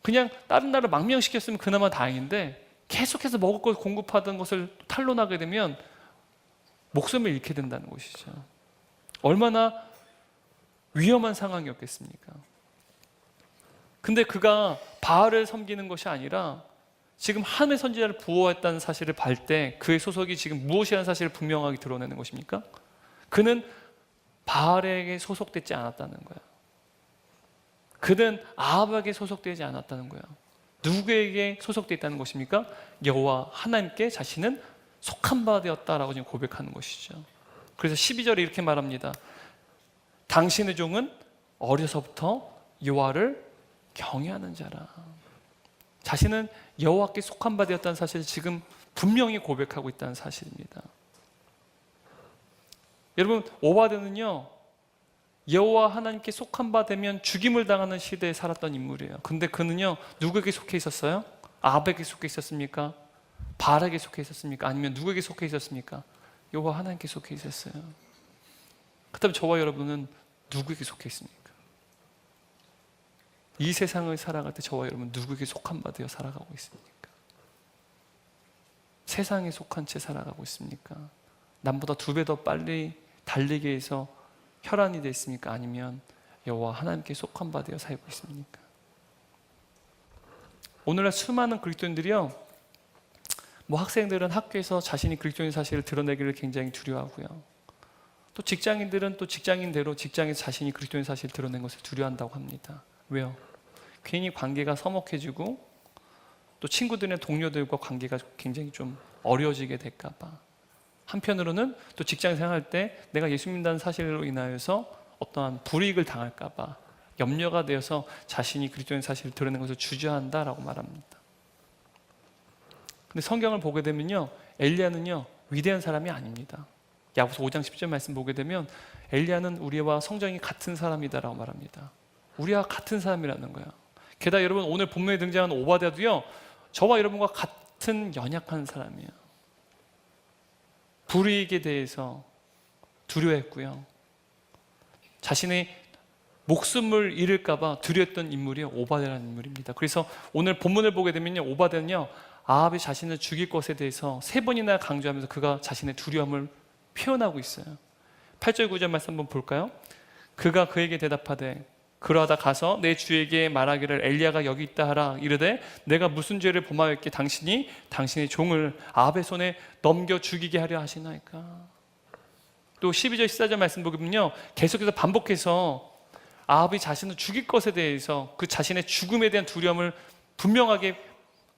그냥 다른 나라를 망명시켰으면 그나마 다행인데 계속해서 먹을 걸 공급하던 것을 탄로나게 되면 목숨을 잃게 된다는 것이죠. 얼마나 위험한 상황이었겠습니까? 근데 그가 바알을 섬기는 것이 아니라 지금 하나님의 선지자를 부호했다는 사실을 발 때 그의 소속이 지금 무엇이라는 사실을 분명하게 드러내는 것입니까? 그는 바알에게 소속되지 않았다는 거예요. 그는 아합에게 소속되지 않았다는 거예요. 누구에게 소속되어 있다는 것입니까? 여호와 하나님께 자신은 속한 바 되었다라고 지금 고백하는 것이죠. 그래서 12절에 이렇게 말합니다. 당신의 종은 어려서부터 여호와를 경외하는 자라. 자신은 여호와께 속한 바 되었다는 사실을 지금 분명히 고백하고 있다는 사실입니다. 여러분, 오바댜는요 여호와 하나님께 속한 바 되면 죽임을 당하는 시대에 살았던 인물이에요. 근데 그는요 누구에게 속해 있었어요? 아합에게 속해 있었습니까? 바알에게 속해 있었습니까? 아니면 누구에게 속해 있었습니까? 여호와 하나님께 속해 있었어요. 그렇다면 저와 여러분은 누구에게 속해 있습니까? 이 세상을 살아갈 때 저와 여러분 누구에게 속한 바 되어 살아가고 있습니까? 세상에 속한 채 살아가고 있습니까? 남보다 2배 더 빨리 달리기 위해서 혈안이 되어 있습니까? 아니면 여호와 하나님께 속한 바 되어 살고 있습니까? 오늘날 수많은 그리스도인들이요, 뭐 학생들은 학교에서 자신이 그리스도인 사실을 드러내기를 굉장히 두려워하고요, 또 직장인들은 또 직장인대로 직장에서 자신이 그리스도인 사실을 드러낸 것을 두려워한다고 합니다. 왜요? 괜히 관계가 서먹해지고 또 친구들이나 동료들과 관계가 굉장히 좀 어려워지게 될까 봐. 한편으로는 또 직장 생활할 때 내가 예수 믿는다는 사실로 인하여서 어떠한 불이익을 당할까 봐 염려가 되어서 자신이 그리스도인 사실을 드러낸 것을 주저한다라고 말합니다. 근데 성경을 보게 되면요, 엘리야는요 위대한 사람이 아닙니다. 야고보서 5장 10절 말씀 보게 되면 엘리야는 우리와 성정이 같은 사람이다라고 말합니다. 우리와 같은 사람이라는 거예요. 게다가 여러분, 오늘 본문에 등장하는 오바댜도요 저와 여러분과 같은 연약한 사람이에요. 불이익에 대해서 두려워했고요, 자신의 목숨을 잃을까 봐 두려웠던 인물이 오바댜라는 인물입니다. 그래서 오늘 본문을 보게 되면요, 오바댜는요 아합이 자신을 죽일 것에 대해서 3번이나 강조하면서 그가 자신의 두려움을 표현하고 있어요. 8절 9절 말씀 한번 볼까요? 그가 그에게 대답하되 그러하다 가서 내 주에게 말하기를 엘리야가 여기 있다 하라. 이르되 내가 무슨 죄를 범하였기에 당신이 당신의 종을 아합의 손에 넘겨 죽이게 하려 하시나이까. 또 12절 14절 말씀 보면요, 계속해서 반복해서 아합이 자신을 죽일 것에 대해서 그 자신의 죽음에 대한 두려움을 분명하게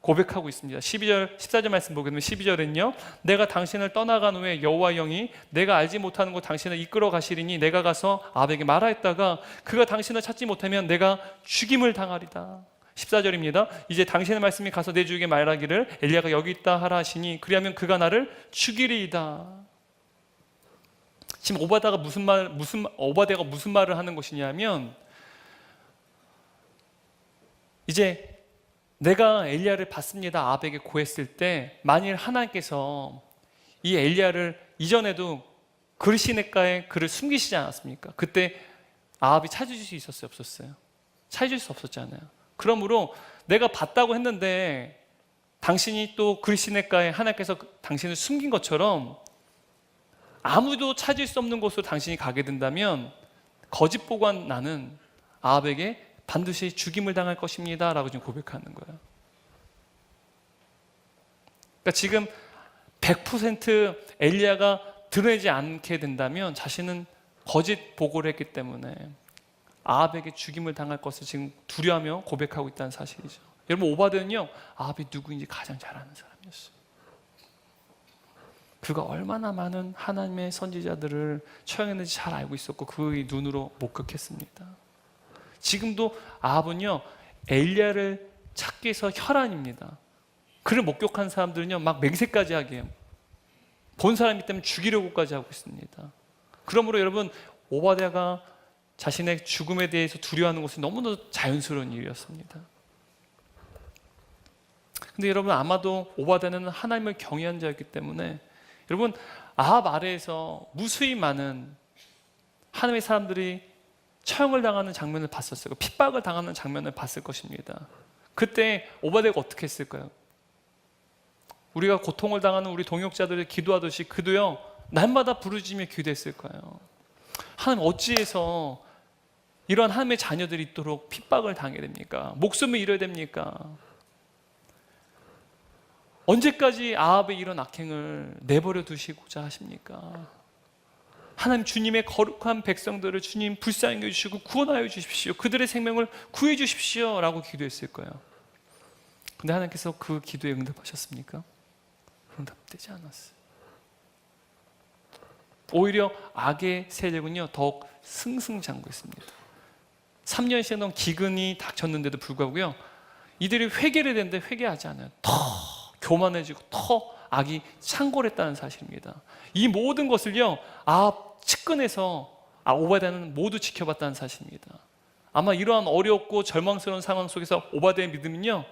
고백하고 있습니다. 12절 14절 말씀 보게 되면 12절은요, 내가 당신을 떠나간 후에 여호와 영이 내가 알지 못하는 곳 당신을 이끌어 가시리니 내가 가서 아합에게 말하였다가 그가 당신을 찾지 못하면 내가 죽임을 당하리다. 14절입니다. 이제 당신의 말씀이 가서 내 주에게 말하기를 엘리야가 여기 있다 하라 하시니 그리하면 그가 나를 죽이리이다. 지금 오바댜가 무슨 말을 하는 것이냐면, 이제 내가 엘리야를 봤습니다 아합에게 고했을 때 만일 하나님께서 이 엘리야를 이전에도 그리시네가에 그를 숨기시지 않았습니까? 그때 아합이 찾으실 수 있었어요, 없었어요? 찾을 수 없었잖아요. 그러므로 내가 봤다고 했는데 당신이 또 그리시네가에 하나님께서 당신을 숨긴 것처럼 아무도 찾을 수 없는 곳으로 당신이 가게 된다면 거짓 보고한 나는 아합에게 반드시 죽임을 당할 것입니다 라고 지금 고백하는 거예요. 그러니까 지금 100% 엘리야가 드러내지 않게 된다면 자신은 거짓 보고를 했기 때문에 아합에게 죽임을 당할 것을 지금 두려워하며 고백하고 있다는 사실이죠. 여러분, 오바댜는요 아합이 누구인지 가장 잘 아는 사람이었어요. 그가 얼마나 많은 하나님의 선지자들을 처형했는지 잘 알고 있었고 그의 눈으로 목격했습니다. 지금도 아합은요 엘리야를 찾기 위해서 혈안입니다. 그를 목격한 사람들은요 막 맹세까지 하게 해요. 본 사람이 때문에 죽이려고까지 하고 있습니다. 그러므로 여러분, 오바댜가 자신의 죽음에 대해서 두려워하는 것이 너무나도 자연스러운 일이었습니다. 근데 여러분, 아마도 오바댜는 하나님을 경외한 자였기 때문에 여러분, 아합 아래에서 무수히 많은 하나님의 사람들이 처형을 당하는 장면을 봤었어요. 핍박을 당하는 장면을 봤을 것입니다. 그때 오바댜가 어떻게 했을까요? 우리가 고통을 당하는 우리 동역자들이 기도하듯이 그도요 날마다 부르짖으며 기도했을 거예요. 하나님, 어찌해서 이러한 하나님의 자녀들이 있도록 핍박을 당해야 됩니까? 목숨을 잃어야 됩니까? 언제까지 아합의 이런 악행을 내버려 두시고자 하십니까? 하나님, 주님의 거룩한 백성들을 주님 불쌍히 여주시고 구원하여 주십시오. 그들의 생명을 구해 주십시오 라고 기도했을 거예요. 근데 하나님께서 그 기도에 응답하셨습니까? 응답되지 않았어요. 오히려 악의 세력은요 더욱 승승장구했습니다. 3년씩 넘은 기근이 닥쳤는데도 불구하고요 이들이 회개를 했는데 회개하지 않아요. 더 교만해지고 더 악이 창궐했다는 사실입니다. 이 모든 것을요 아합 측근에서 오바댜는 모두 지켜봤다는 사실입니다. 아마 이러한 어렵고 절망스러운 상황 속에서 오바댜의 믿음은요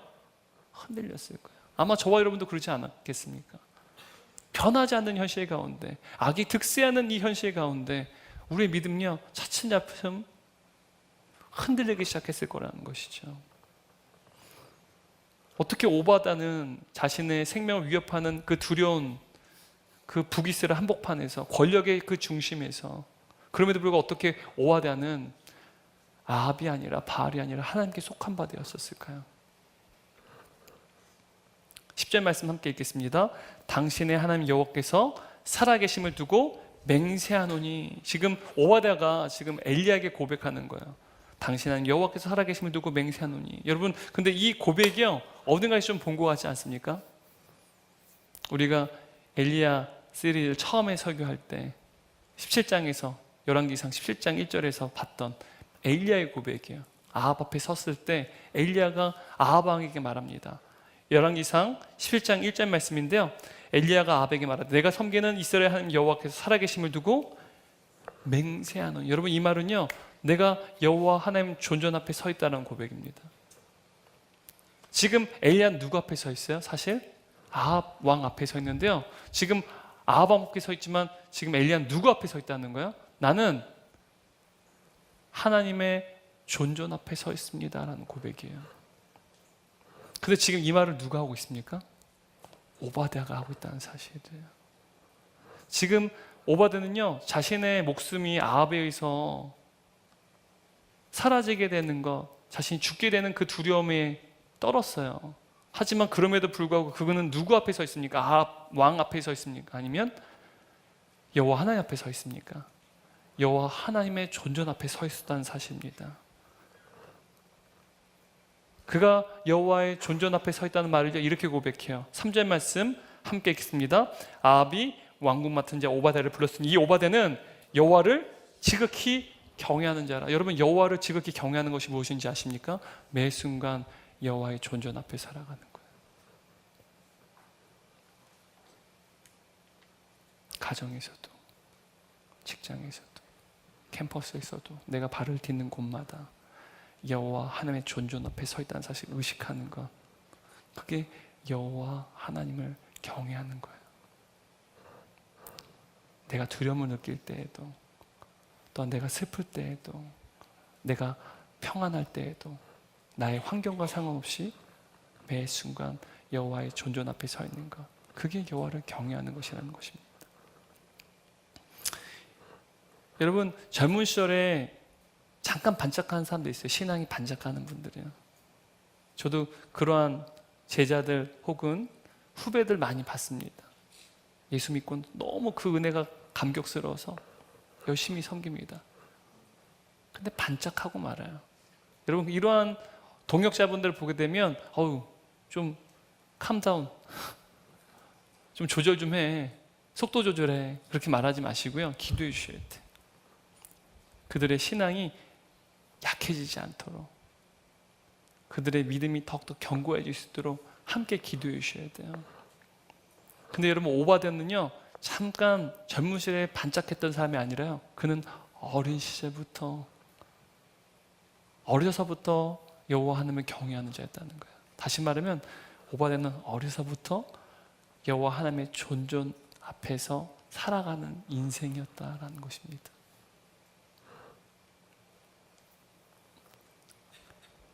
흔들렸을 거예요. 아마 저와 여러분도 그러지 않았겠습니까? 변하지 않는 현실 가운데, 악이 득세하는 이 현실 가운데 우리의 믿음요 차츰차츰 흔들리기 시작했을 거라는 것이죠. 어떻게 오바댜는 자신의 생명을 위협하는 그 두려운 그 북이스라엘 한복판에서, 권력의 그 중심에서, 그럼에도 불구하고 어떻게 오바댜는 아합이 아니라 바알이 아니라 하나님께 속한 바 되었었을까요? 10절 말씀 함께 읽겠습니다. 당신의 하나님 여호와께서 살아계심을 두고 맹세하노니. 지금 오바댜가 지금 엘리야에게 고백하는 거예요. 당신 하나님 여호와께서 살아계심을 두고 맹세하노니. 여러분, 근데 이 고백이요 어딘가에서 좀 본 것 같지 않습니까? 우리가 엘리야 시리즈를 처음에 설교할 때 17장에서 열왕기상 17장 1절에서 봤던 엘리야의 고백이에요. 아합 앞에 섰을 때 엘리야가 아합 왕에게 말합니다. 열왕기상 11장 1절 말씀인데요, 엘리야가 아합에게 말하되 내가 섬기는 이스라엘 하나님 여호와께서 살아계심을 두고 맹세하노니. 여러분, 이 말은요 내가 여호와 하나님 존전 앞에 서 있다는 고백입니다. 지금 엘리야는 누구 앞에 서 있어요? 사실 아합 왕 앞에 서 있는데요, 지금 아합 왕 앞에 서 있지만 지금 엘리야는 누구 앞에 서 있다는 거예요? 나는 하나님의 존전 앞에 서 있습니다 라는 고백이에요. 근데 지금 이 말을 누가 하고 있습니까? 오바댜가 하고 있다는 사실이에요. 지금 오바댜는요 자신의 목숨이 아합에 의해서 사라지게 되는 것, 자신이 죽게 되는 그 두려움에 떨었어요. 하지만 그럼에도 불구하고 그분은 누구 앞에 서 있습니까? 아합 왕 앞에 서 있습니까? 아니면 여호와 하나님 앞에 서 있습니까? 여호와 하나님의 존전 앞에 서 있었다는 사실입니다. 그가 여호와의 존전 앞에 서 있다는 말을 이렇게 고백해요. 3절 말씀 함께 읽겠습니다. 아합이 왕궁 맡은 자 오바댜를 불렀으니 이 오바댜는 여호와를 지극히 경외하는 자라. 여러분, 여호와를 지극히 경외하는 것이 무엇인지 아십니까? 매 순간 여호와의 존전 앞에 살아가는 거예요. 가정에서도, 직장에서도, 캠퍼스에서도, 내가 발을 딛는 곳마다 여호와 하나님의 존전 앞에 서 있다는 사실을 의식하는 것, 그게 여호와 하나님을 경외하는 거예요. 내가 두려움을 느낄 때에도, 또한 내가 슬플 때에도, 내가 평안할 때에도, 나의 환경과 상관없이 매 순간 여호와의 존전 앞에 서 있는 것, 그게 여호와를 경외하는 것이라는 것입니다. 여러분, 젊은 시절에 잠깐 반짝하는 사람도 있어요. 신앙이 반짝하는 분들이요. 저도 그러한 제자들 혹은 후배들 많이 봤습니다. 예수 믿고 너무 그 은혜가 감격스러워서 열심히 섬깁니다. 근데 반짝하고 말아요. 여러분, 이러한 동역자분들을 보게 되면 좀 캄다운, 좀 조절 좀 해, 속도 조절해, 그렇게 말하지 마시고요, 기도해 주셔야 돼요. 그들의 신앙이 약해지지 않도록, 그들의 믿음이 더욱더 견고해질 수 있도록 함께 기도해 주셔야 돼요. 근데 여러분, 오바댜는요 잠깐 젊은 시절에 반짝했던 사람이 아니라요, 그는 어린 시절부터, 어려서부터 여호와 하나님을 경외하는 자였다는 거예요. 다시 말하면 오바댜는 어려서부터 여호와 하나님의 존존 앞에서 살아가는 인생이었다라는 것입니다.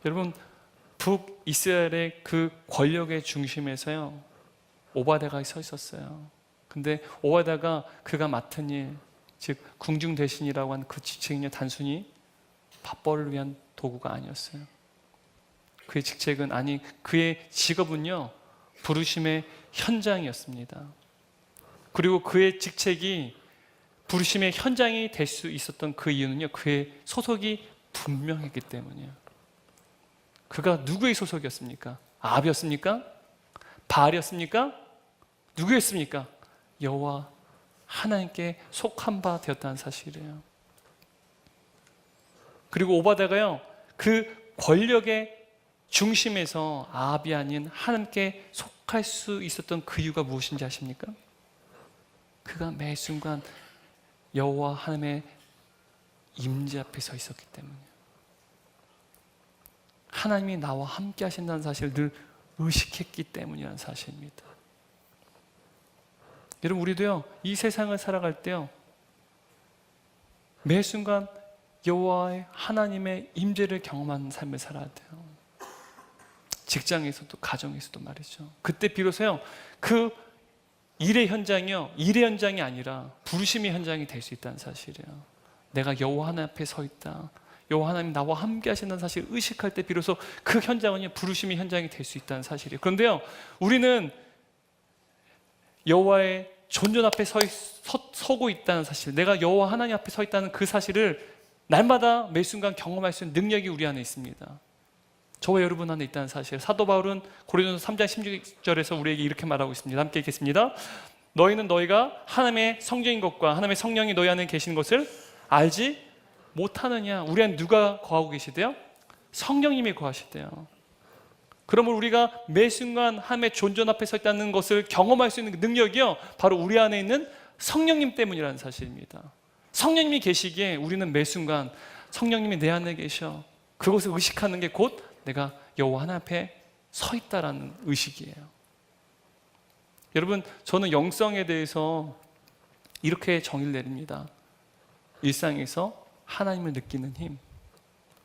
여러분, 북이스라엘의 그 권력의 중심에서요 오바댜가 서 있었어요. 근데 오바댜가 그가 맡은 일, 즉 궁중 대신이라고 하는 그 직책은요 단순히 밥벌을 위한 도구가 아니었어요. 그의 직책은, 아니 그의 직업은요 부르심의 현장이었습니다. 그리고 그의 직책이 부르심의 현장이 될 수 있었던 그 이유는요, 그의 소속이 분명했기 때문이에요. 그가 누구의 소속이었습니까? 아합이었습니까? 바알이었습니까? 누구였습니까? 여호와 하나님께 속한 바 되었다는 사실이에요. 그리고 오바댜가요 그 권력의 중심에서 아합이 아닌 하나님께 속할 수 있었던 그 이유가 무엇인지 아십니까? 그가 매 순간 여호와 하나님의 임재 앞에 서 있었기 때문이에요. 하나님이 나와 함께 하신다는 사실을 늘 의식했기 때문이라는 사실입니다. 여러분, 우리도요 이 세상을 살아갈 때요 매 순간 여호와의 하나님의 임재를 경험하는 삶을 살아야 돼요. 직장에서도 가정에서도 말이죠. 그때 비로소요 그 일의 현장이요 일의 현장이 아니라 부르심의 현장이 될 수 있다는 사실이에요. 내가 여호와 하나님 앞에 서 있다, 여호와 하나님 나와 함께 하신다는 사실을 의식할 때 비로소 그 현장은요 부르심의 현장이 될 수 있다는 사실이에요. 그런데요 우리는 여호와의 존존 앞에 서고 있다는 사실, 내가 여호와 하나님 앞에 서 있다는 그 사실을 날마다 매 순간 경험할 수 있는 능력이 우리 안에 있습니다. 저와 여러분 안에 있다는 사실, 사도 바울은 고린도서 3장 16절에서 우리에게 이렇게 말하고 있습니다. 함께 읽겠습니다. 너희는 너희가 하나님의 성전인 것과 하나님의 성령이 너희 안에 계신 것을 알지 못하느냐. 우리 안에 누가 거하고 계시대요? 성령님이 거하시대요. 그러면 우리가 매 순간 하나님의 존존 앞에 서 있다는 것을 경험할 수 있는 능력이요 바로 우리 안에 있는 성령님 때문이라는 사실입니다. 성령님이 계시기에 우리는 매 순간 성령님이 내 안에 계셔, 그것을 의식하는 게 곧 내가 여호와 하나님 앞에 서 있다라는 의식이에요. 여러분, 저는 영성에 대해서 이렇게 정의를 내립니다. 일상에서 하나님을 느끼는 힘,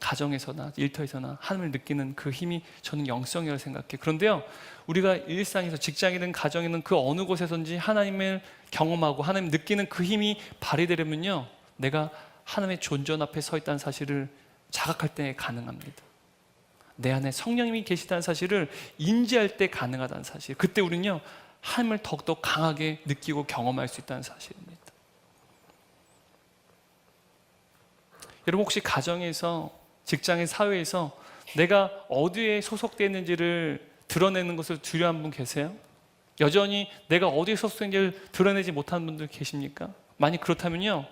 가정에서나 일터에서나 하나님을 느끼는 그 힘이 저는 영성이라고 생각해요. 그런데요 우리가 일상에서, 직장이든 가정이든 그 어느 곳에서든지 하나님을 경험하고 하나님을 느끼는 그 힘이 발휘되려면요 내가 하나님의 존존 앞에 서 있다는 사실을 자각할 때 가능합니다. 내 안에 성령님이 계시다는 사실을 인지할 때 가능하다는 사실, 그때 우리는요 하나님을 더욱더 강하게 느끼고 경험할 수 있다는 사실입니다. 여러분, 혹시 가정에서, 직장의, 사회에서 내가 어디에 소속되어 있는지를 드러내는 것을 두려워하는 분 계세요? 여전히 내가 어디에 소속된지를 드러내지 못하는 분들 계십니까? 만약 그렇다면요,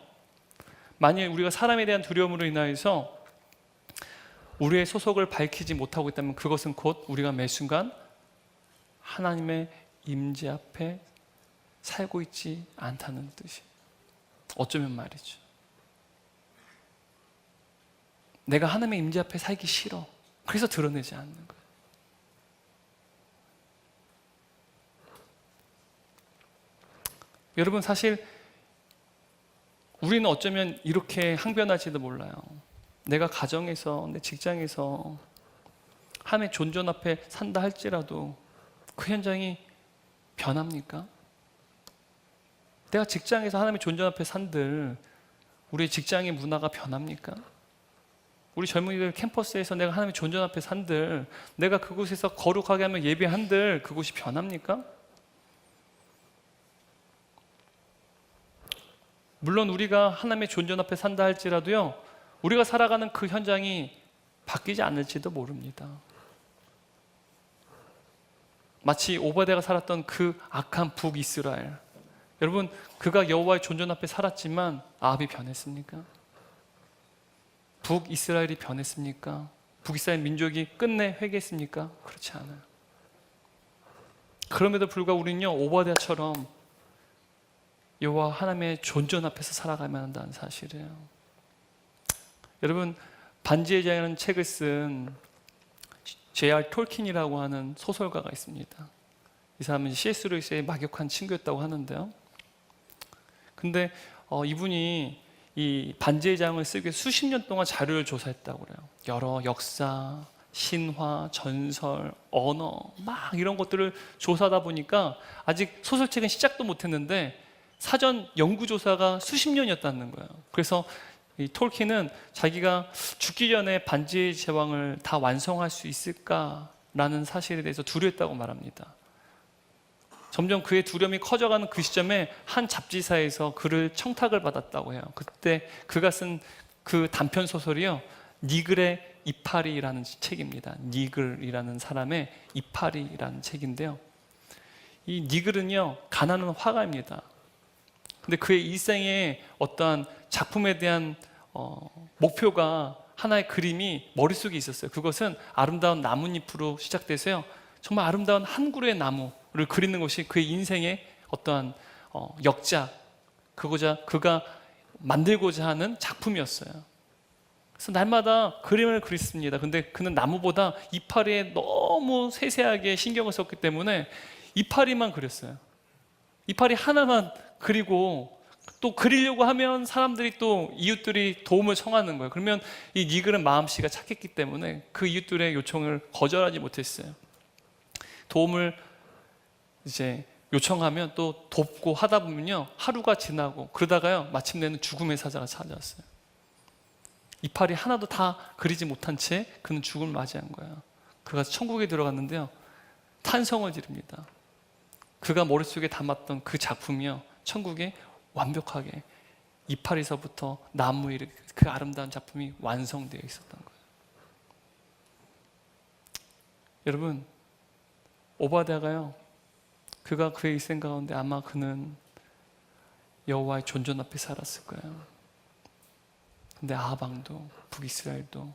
만약 우리가 사람에 대한 두려움으로 인하여서 우리의 소속을 밝히지 못하고 있다면 그것은 곧 우리가 매 순간 하나님의 임재 앞에 살고 있지 않다는 뜻이에요. 어쩌면 말이죠, 내가 하나님의 임재 앞에 살기 싫어, 그래서 드러내지 않는 거예요. 여러분, 사실 우리는 어쩌면 이렇게 항변할지도 몰라요. 내가 가정에서, 내 직장에서 하나님의 존존 앞에 산다 할지라도 그 현장이 변합니까? 내가 직장에서 하나님의 존존 앞에 산들 우리의 직장의 문화가 변합니까? 우리 젊은이들 캠퍼스에서 내가 하나님의 존존 앞에 산들, 내가 그곳에서 거룩하게 하며 예배한들 그곳이 변합니까? 물론 우리가 하나님의 존존 앞에 산다 할지라도요 우리가 살아가는 그 현장이 바뀌지 않을지도 모릅니다. 마치 오바댜가 살았던 그 악한 북이스라엘, 여러분, 그가 여호와의 존존 앞에 살았지만 아합이 변했습니까? 북이스라엘이 변했습니까? 북이스라엘 민족이 끝내 회개했습니까? 그렇지 않아요. 그럼에도 불구하고 우리는요, 오바댜처럼 여호와 하나님의 존전 앞에서 살아가면 한다는 사실이에요. 여러분, 반지의 제왕이라는 책을 쓴 J.R. 톨킨이라고 하는 소설가가 있습니다. 이 사람은 C.S. 루이스의 막역한 친구였다고 하는데요. 근데 이분이 이 반지의 제왕을 쓰기 위해 수십 년 동안 자료를 조사했다고 그래요. 여러 역사, 신화, 전설, 언어 막 이런 것들을 조사하다 보니까 아직 소설책은 시작도 못했는데 사전 연구조사가 수십 년이었다는 거예요. 그래서 이 톨킨은 자기가 죽기 전에 반지의 제왕을 다 완성할 수 있을까라는 사실에 대해서 두려웠다고 말합니다. 점점 그의 두려움이 커져가는 그 시점에 한 잡지사에서 그를 청탁을 받았다고 해요. 그때 그가 쓴 그 단편 소설이요, 니글의 이파리라는 책입니다. 니글이라는 사람의 이파리라는 책인데요, 이 니글은요 가난한 화가입니다. 근데 그의 일생의 어떠한 작품에 대한 목표가, 하나의 그림이 머릿속에 있었어요. 그것은 아름다운 나뭇잎으로 시작돼서요, 정말 아름다운 한 그루의 나무를 그리는 것이 그의 인생의 어떠한 역작, 그가 만들고자 하는 작품이었어요. 그래서 날마다 그림을 그렸습니다. 근데 그는 나무보다 이파리에 너무 세세하게 신경을 썼기 때문에 이파리만 그렸어요. 이파리 하나만 그리고, 또 그리려고 하면 사람들이, 또 이웃들이 도움을 청하는 거예요. 그러면 이 니글은 마음씨가 착했기 때문에 그 이웃들의 요청을 거절하지 못했어요. 도움을 이제 요청하면 또 돕고 하다 보면요, 하루가 지나고 그러다가요, 마침내는 죽음의 사자가 찾아왔어요. 이파리 하나도 다 그리지 못한 채 그는 죽음을 맞이한 거예요. 그가 천국에 들어갔는데요, 탄성을 지릅니다. 그가 머릿속에 담았던 그 작품이요, 천국에 완벽하게 이파리서부터 나무 이르 그 아름다운 작품이 완성되어 있었던 거예요. 여러분, 오바댜가요, 그가 그의 일생 가운데 아마 그는 여호와의 존전 앞에 살았을 거예요. 근데 아합 왕도 북이스라엘도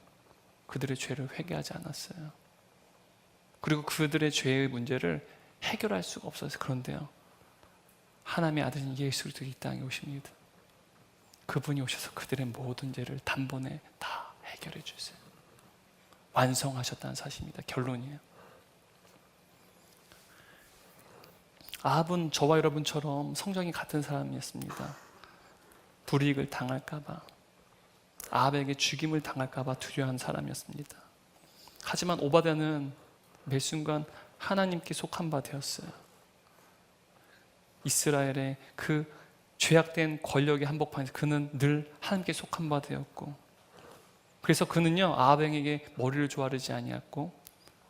그들의 죄를 회개하지 않았어요. 그리고 그들의 죄의 문제를 해결할 수가 없었어요. 그런데요, 하나님의 아들인 예수 그리스도가 이 땅에 오십니다. 그분이 오셔서 그들의 모든 죄를 단번에 다 해결해 주세요. 완성하셨다는 사실입니다. 결론이에요. 아합은 저와 여러분처럼 성정이 같은 사람이었습니다. 불이익을 당할까봐, 아합에게 죽임을 당할까봐 두려워한 사람이었습니다. 하지만 오바댜는 매 순간 하나님께 속한 바 되었어요. 이스라엘의 그 죄악된 권력의 한복판에서 그는 늘 하나님께 속한 바 되었고, 그래서 그는요, 아합에게 머리를 조아르지 아니했고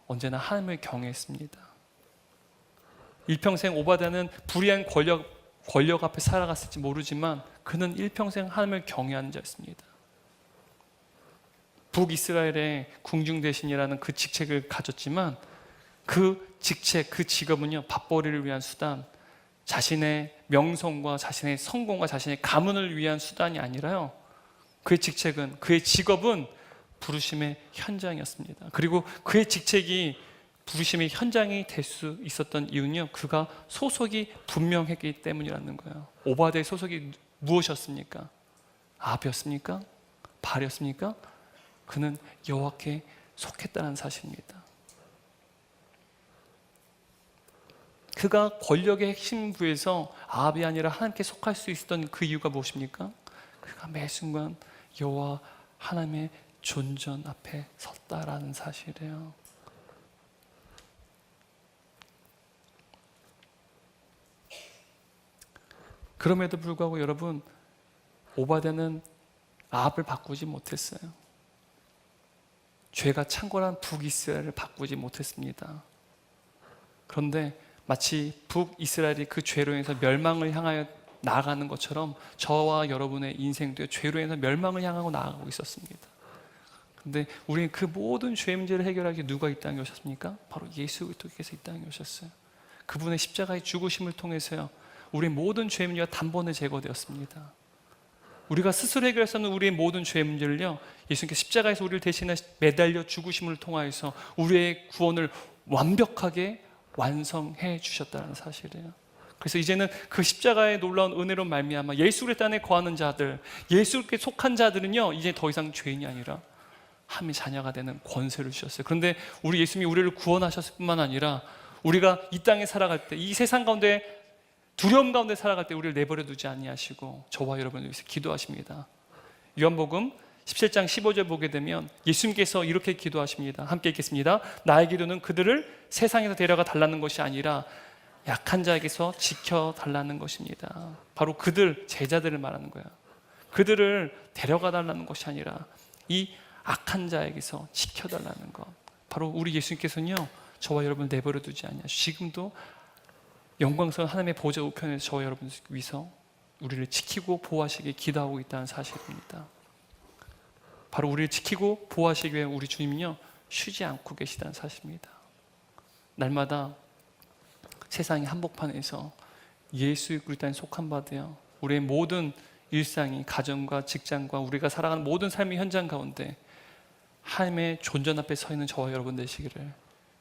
언제나 하나님을 경외했습니다. 일평생 오바댜는 불의한 권력 앞에 살아갔을지 모르지만 그는 일평생 하나님을 경외하는 자였습니다. 북이스라엘의 궁중대신이라는 그 직책을 가졌지만 그 직책, 그 직업은요, 밥벌이를 위한 수단, 자신의 명성과 자신의 성공과 자신의 가문을 위한 수단이 아니라요, 그의 직책은, 그의 직업은 부르심의 현장이었습니다. 그리고 그의 직책이 부르심의 현장이 될 수 있었던 이유는요, 그가 소속이 분명했기 때문이라는 거예요. 오바댜의 소속이 무엇이었습니까? 아합이었습니까? 발이었습니까? 그는 여호와께 속했다는 사실입니다. 그가 권력의 핵심 부에서 아합이 아니라 하나님께 속할 수 있었던 그 이유가 무엇입니까? 그가 매 순간 여호와 하나님의 존전 앞에 섰다라는 사실이에요. 그럼에도 불구하고 여러분, 오바댜는 아합을 바꾸지 못했어요. 죄가 창궐한 북이스라엘을 바꾸지 못했습니다. 그런데 마치 북이스라엘이 그 죄로 인해서 멸망을 향하여 나아가는 것처럼 저와 여러분의 인생도 죄로 인해서 멸망을 향하고 나아가고 있었습니다. 그런데 우리는 그 모든 죄 문제를 해결하기 누가 이 땅에 오셨습니까? 바로 예수 그리스도께서 이 땅에 오셨어요. 그분의 십자가의 죽으심을 통해서요, 우리의 모든 죄 문제가 단번에 제거되었습니다. 우리가 스스로 해결할 수 없는 우리의 모든 죄의 문제를요, 예수님께서 십자가에서 우리를 대신해 매달려 죽으심을 통하여서 우리의 구원을 완벽하게 완성해 주셨다는 사실이에요. 그래서 이제는 그 십자가의 놀라운 은혜로 말미암아 예수 그리스도 안에 거하는 자들, 예수께 속한 자들은요, 이제 더 이상 죄인이 아니라 하나님의 자녀가 되는 권세를 주셨어요. 그런데 우리 예수님이 우리를 구원하셨을 뿐만 아니라 우리가 이 땅에 살아갈 때, 이 세상 가운데 두려움 가운데 살아갈 때 우리를 내버려 두지 아니하시고 저와 여러분을 위해서 기도하십니다. 요한복음 17장 15절 보게 되면 예수님께서 이렇게 기도하십니다. 함께 읽겠습니다. 나의 기도는 그들을 세상에서 데려가 달라는 것이 아니라 약한 자에게서 지켜달라는 것입니다. 바로 그들, 제자들을 말하는 거야. 그들을 데려가 달라는 것이 아니라 이 악한 자에게서 지켜달라는 것. 바로 우리 예수님께서는요, 저와 여러분을 내버려 두지 않냐. 지금도 영광스러운 하나님의 보좌 우편에서 저와 여러분을 위해서 우리를 지키고 보호하시기 기도하고 있다는 사실입니다. 바로 우리를 지키고 보호하시기 위해 우리 주님은요, 쉬지 않고 계시다는 사실입니다. 날마다 세상의 한복판에서 예수 그리스도에 속한 바되어 우리의 모든 일상이, 가정과 직장과 우리가 살아가는 모든 삶의 현장 가운데 하나님의 존전 앞에 서 있는 저와 여러분 되시기를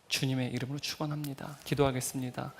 주님의 이름으로 축원합니다. 기도하겠습니다.